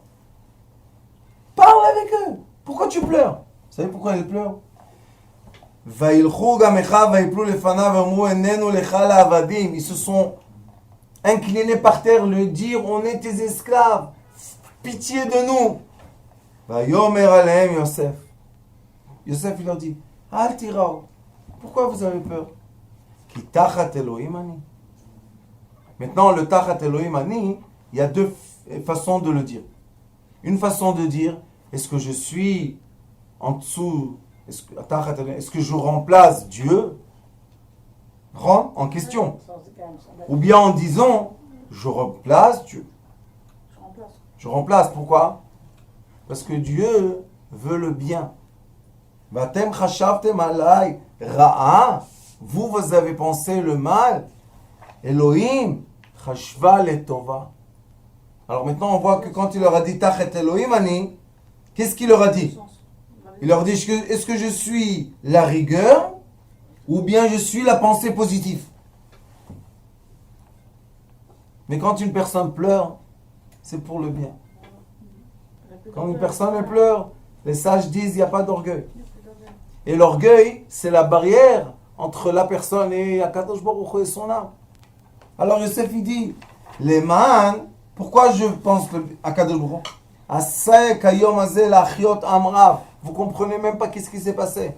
Parle avec eux. Pourquoi tu pleures? Vous savez pourquoi il pleure? Vailchu gamecha vaiplu lefanav amru enenu lecha la'avadim. Ils se sont inclinés par terre, le dire, on est tes esclaves. Pitié de nous. Vayomer alehem Yosef. Yosef, il leur dit, Al tirao. Pourquoi vous avez peur? Ki tachat Elohim ani. Maintenant, le tachat Elohim ani, il y a deux façons de le dire. Une façon de dire, est-ce que je suis en dessous, est-ce que je remplace Dieu en question? Ou bien en disant, je remplace Dieu. Je remplace, pourquoi? Parce que Dieu veut le bien. Vatem chashavtem alay ra'a. Vous avez pensé le mal. Elohim chashva letova. Alors maintenant, on voit que quand il leur a dit tachet Elohim ani, qu'est-ce qu'il leur a dit? Il leur dit, est-ce que je suis la rigueur ou bien je suis la pensée positive? Mais quand une personne pleure, c'est pour le bien. Quand une personne pleure, les sages disent, il n'y a pas d'orgueil. Et l'orgueil, c'est la barrière entre la personne et Akadosh Baruch Hu et son âme. Alors Yosef, il dit, les man, pourquoi je pense à Akadosh Baruch Hu? Asay kayom haze lachiot amrav. Vous comprenez même pas qu'est-ce qui s'est passé.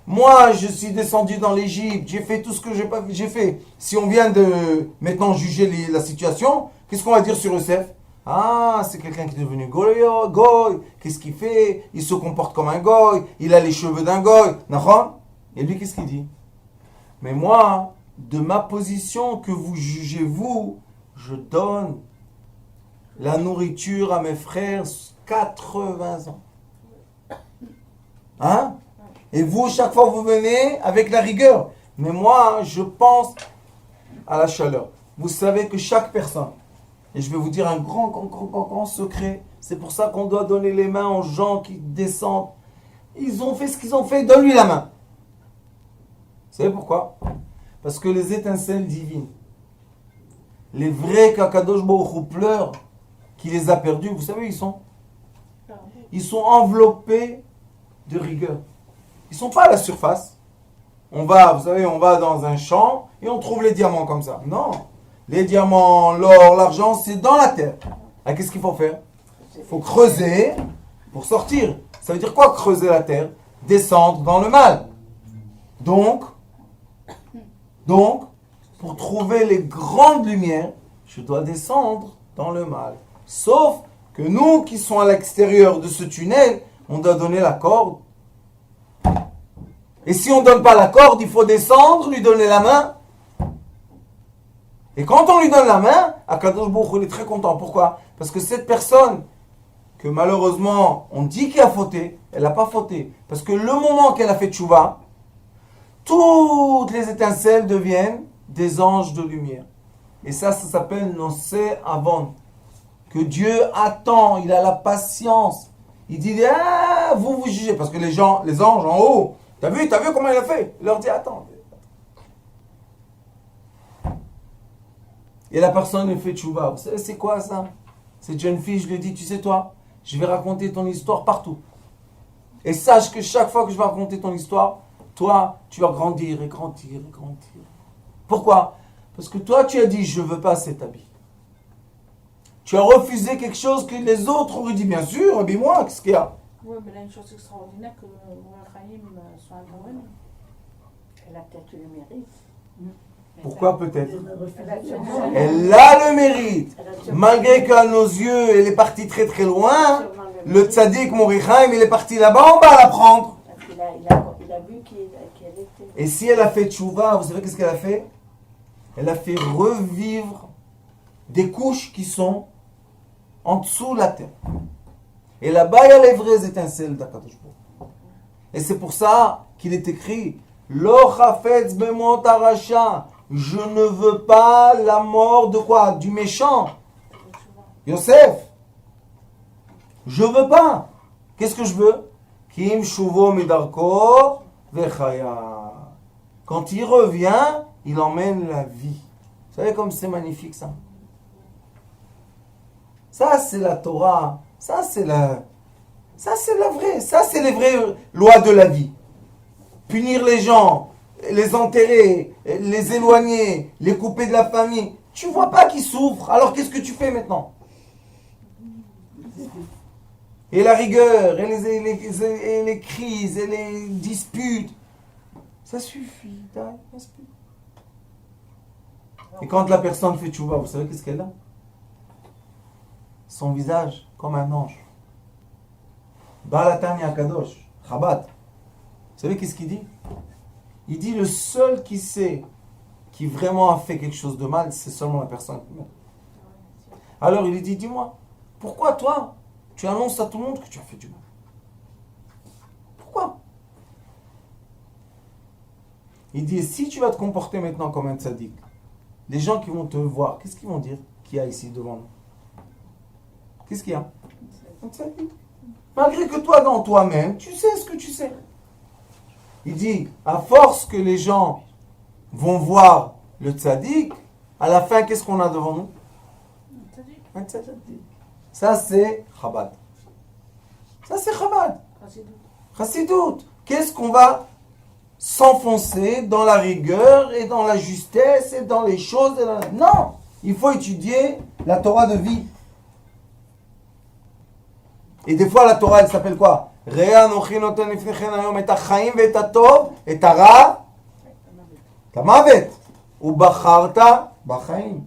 Moi, je suis descendu dans l'Égypte, j'ai fait tout ce que j'ai fait. Si on vient de maintenant juger la situation, qu'est-ce qu'on va dire sur Yosef? Ah, c'est quelqu'un qui est devenu goy. Qu'est-ce qu'il fait? Il se comporte comme un goy. Il a les cheveux d'un goy. Et lui, qu'est-ce qu'il dit? Mais moi, de ma position que vous jugez vous, je donne la nourriture à mes frères 80 ans. Hein? Et vous, chaque fois, vous venez avec la rigueur. Mais moi, je pense à la chaleur. Vous savez que chaque personne, et je vais vous dire un grand secret, c'est pour ça qu'on doit donner les mains aux gens qui descendent. Ils ont fait ce qu'ils ont fait, donne-lui la main. Vous savez pourquoi? Parce que les étincelles divines, les vrais qu'Akadosh Baruch Hu pleure, qui les a perdus, vous savez où ils sont? Ils sont enveloppés de rigueur. Ils ne sont pas à la surface. Vous savez, on va dans un champ et on trouve les diamants comme ça. Non. Les diamants, l'or, l'argent, c'est dans la terre. Alors, qu'est-ce qu'il faut faire? Il faut creuser pour sortir. Ça veut dire quoi, creuser la terre? Descendre dans le mal. Donc, pour trouver les grandes lumières, je dois descendre dans le mal. Sauf que nous qui sommes à l'extérieur de ce tunnel, on doit donner la corde. Et si on ne donne pas la corde, il faut descendre, lui donner la main. Et quand on lui donne la main, Akadosh Baruch Hu est très content. Pourquoi? Parce que cette personne, que malheureusement on dit qu'elle a fauté, elle n'a pas fauté. Parce que le moment qu'elle a fait tchouva, toutes les étincelles deviennent des anges de lumière. Et ça s'appelle Nosé Avon. Que Dieu attend, il a la patience. Il dit, vous jugez. Parce que les anges en haut, t'as vu comment il a fait? Il leur dit, attends. Et la personne elle fait tchouva. Vous savez c'est quoi ça? Cette jeune fille, je lui ai dit, tu sais toi, je vais raconter ton histoire partout. Et sache que chaque fois que je vais raconter ton histoire, toi, tu vas grandir et grandir et grandir. Pourquoi? Parce que toi, tu as dit, je ne veux pas cet habit. Tu as refusé quelque chose que les autres auraient dit, bien sûr, habille-moi, qu'est-ce qu'il y a? Oui, mais là, une chose extraordinaire que Chaim soit un grand homme. Elle a peut-être eu le mérite. Pourquoi peut-être? Elle a le mérite. Malgré qu'à nos yeux, elle est partie très très loin, le tzaddik Morichaim, il est parti là-bas, on va la prendre. Il a vu qu'elle était... Et si elle a fait tchouva, vous savez qu'est-ce qu'elle a fait? Elle a fait revivre des couches qui sont en dessous de la terre. Et là-bas, il y a les vraies étincelles d'Akadosh Baruch Hu. Et c'est pour ça qu'il est écrit Lo chafetz bemot arasha. Je ne veux pas la mort de quoi? Du méchant. Yosef. Je veux pas. Qu'est-ce que je veux? Kim shuvo midarko vechaya. Quand il revient, il emmène la vie. Vous savez comme c'est magnifique ça? Ça c'est la Torah. Ça c'est la vraie. Ça c'est les vraies lois de la vie. Punir les gens, les enterrer, les éloigner, les couper de la famille. Tu vois pas qu'ils souffrent. Alors qu'est-ce que tu fais maintenant? Et la rigueur, et les crises, et les disputes. Ça suffit. Et quand la personne fait tchouva, vous savez qu'est-ce qu'elle a? Son visage comme un ange. Balatani Akadosh, Chabad. Vous savez qu'est-ce qu'il dit? Il dit le seul qui sait, qui vraiment a fait quelque chose de mal, c'est seulement la personne. Alors il lui dit, dis-moi, pourquoi toi, tu annonces à tout le monde que tu as fait du mal? Pourquoi? Il dit, si tu vas te comporter maintenant comme un tzaddik, les gens qui vont te voir, qu'est-ce qu'ils vont dire qu'il y a ici devant nous? Qu'est-ce qu'il y a? Un tzaddik. Malgré que toi, dans toi-même, tu sais ce que tu sais. Il dit, à force que les gens vont voir le tzaddik, à la fin, qu'est-ce qu'on a devant nous? Un tzaddik. Ça, c'est Chabad. Ça, c'est Chabad. Chassidut. Qu'est-ce qu'on va s'enfoncer dans la rigueur et dans la justesse et dans les choses? Non! Il faut étudier la Torah de vie. Et des fois, la Torah, elle s'appelle quoi? Rea anochi noten lifnechen hayom et hachaim ve'et hatov et hara hamavet ubacharta bachaim.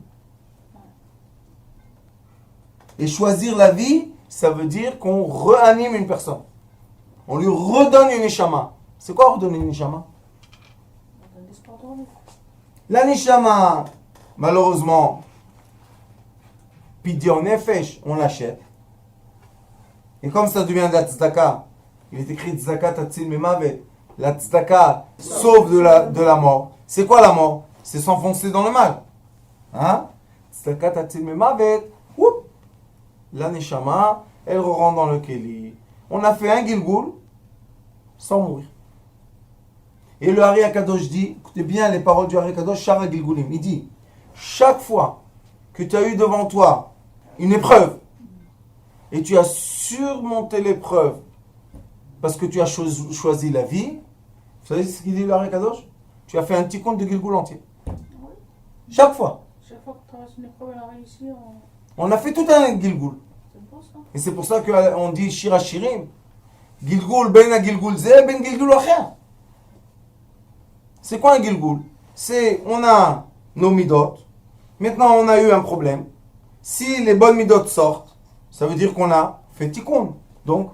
Et choisir la vie, ça veut dire qu'on réanime une personne. On lui redonne une neshama. C'est quoi redonner une neshama? La neshama, malheureusement, pidyon nefesh, on l'achète. Et comme ça devient de la tzedaka, il est écrit tzedaka tatzil memavet. La tzedaka sauve de la mort. C'est quoi la mort? C'est s'enfoncer dans le mal. Hein? Tzedaka tatzil memavet. La neshama, elle rentre dans le keli. On a fait un gilgoul sans mourir. Et le Hari Akadosh dit, écoutez bien les paroles du Hari Akadosh, Shara Gilgoulim. Il dit, chaque fois que tu as eu devant toi une épreuve, et tu as surmonté l'épreuve parce que tu as choisi la vie, vous savez ce qu'il dit le Hari Kadosh? Tu as fait un petit compte de Gilgoul entier. Chaque fois. Chaque fois que tu as une épreuve, elle a réussi. On a fait tout un Gilgoul. C'est beau ça. Et c'est pour ça qu'on dit Shira Shirim. Gilgoul ben a Gilgoul ze ben Gilgoul acher. C'est quoi un Gilgoul? C'est, on a nos midot. Maintenant, on a eu un problème. Si les bonnes midot sortent, ça veut dire qu'on a fait tikkun. Donc,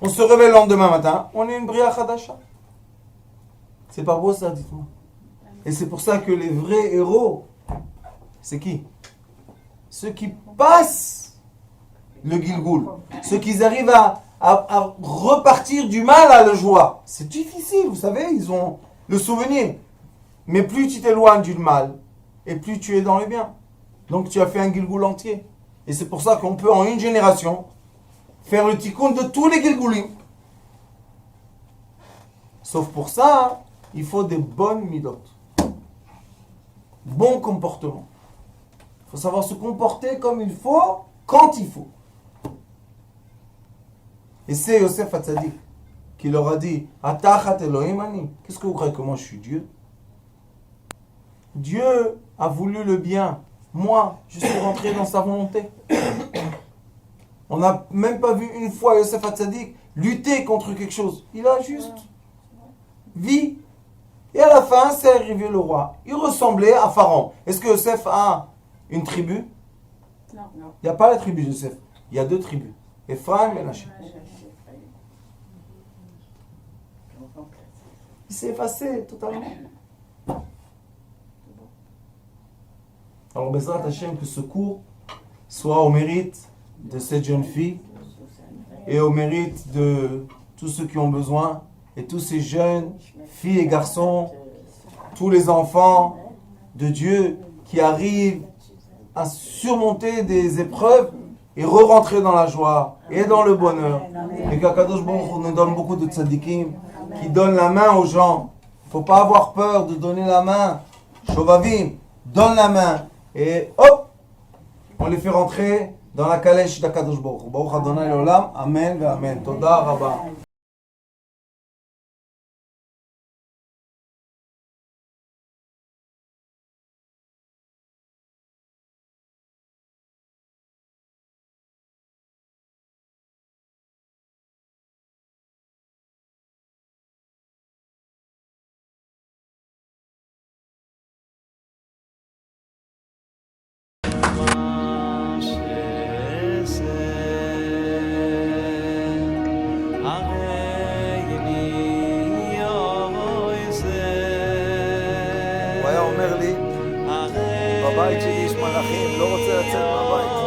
on se réveille le lendemain matin, on est une bria chadasha. C'est pas beau ça, dites-moi. Et c'est pour ça que les vrais héros, c'est qui? Ceux qui passent le Gilgoul. Ceux qui arrivent à repartir du mal à la joie. C'est difficile, vous savez, ils ont le souvenir. Mais plus tu t'éloignes du mal, et plus tu es dans le bien. Donc tu as fait un Gilgoul entier. Et c'est pour ça qu'on peut en une génération faire le tikkun de tous les Gilgoulim. Sauf pour ça, il faut des bonnes midot. Bon comportement. Il faut savoir se comporter comme il faut, quand il faut. Et c'est Yosef Hatzadik qui leur a dit Atachat Elohim ani. Qu'est-ce que vous croyez que moi je suis Dieu? Dieu a voulu le bien. Moi, je suis rentré dans sa volonté. On n'a même pas vu une fois Yosef Hatzadik lutter contre quelque chose. Il a juste vie. Et à la fin, c'est arrivé le roi. Il ressemblait à Pharaon. Est-ce que Yosef a une tribu? Non. Il n'y a pas la tribu de Yosef. Il y a deux tribus. Ephraim et Menashe. Il s'est effacé totalement. Alors, Bezrat Hashem, que ce cours soit au mérite de cette jeune fille et au mérite de tous ceux qui ont besoin, et tous ces jeunes, filles et garçons, tous les enfants de Dieu qui arrivent à surmonter des épreuves et re-rentrer dans la joie et dans le bonheur. Et qu'Akadosh Baruch Hu nous donne beaucoup de tzadikim qui donnent la main aux gens. Il ne faut pas avoir peur de donner la main. Shovavim, donne la main. Et hop, on les fait rentrer dans la calèche d'Akadosh Baruch Hu. Baruch Adonai Olam. Amen ve Amen. Toda Rabba. הוא היה אומר לי, בבית שלי יש מלאכים, לא רוצה לצאת מהבית.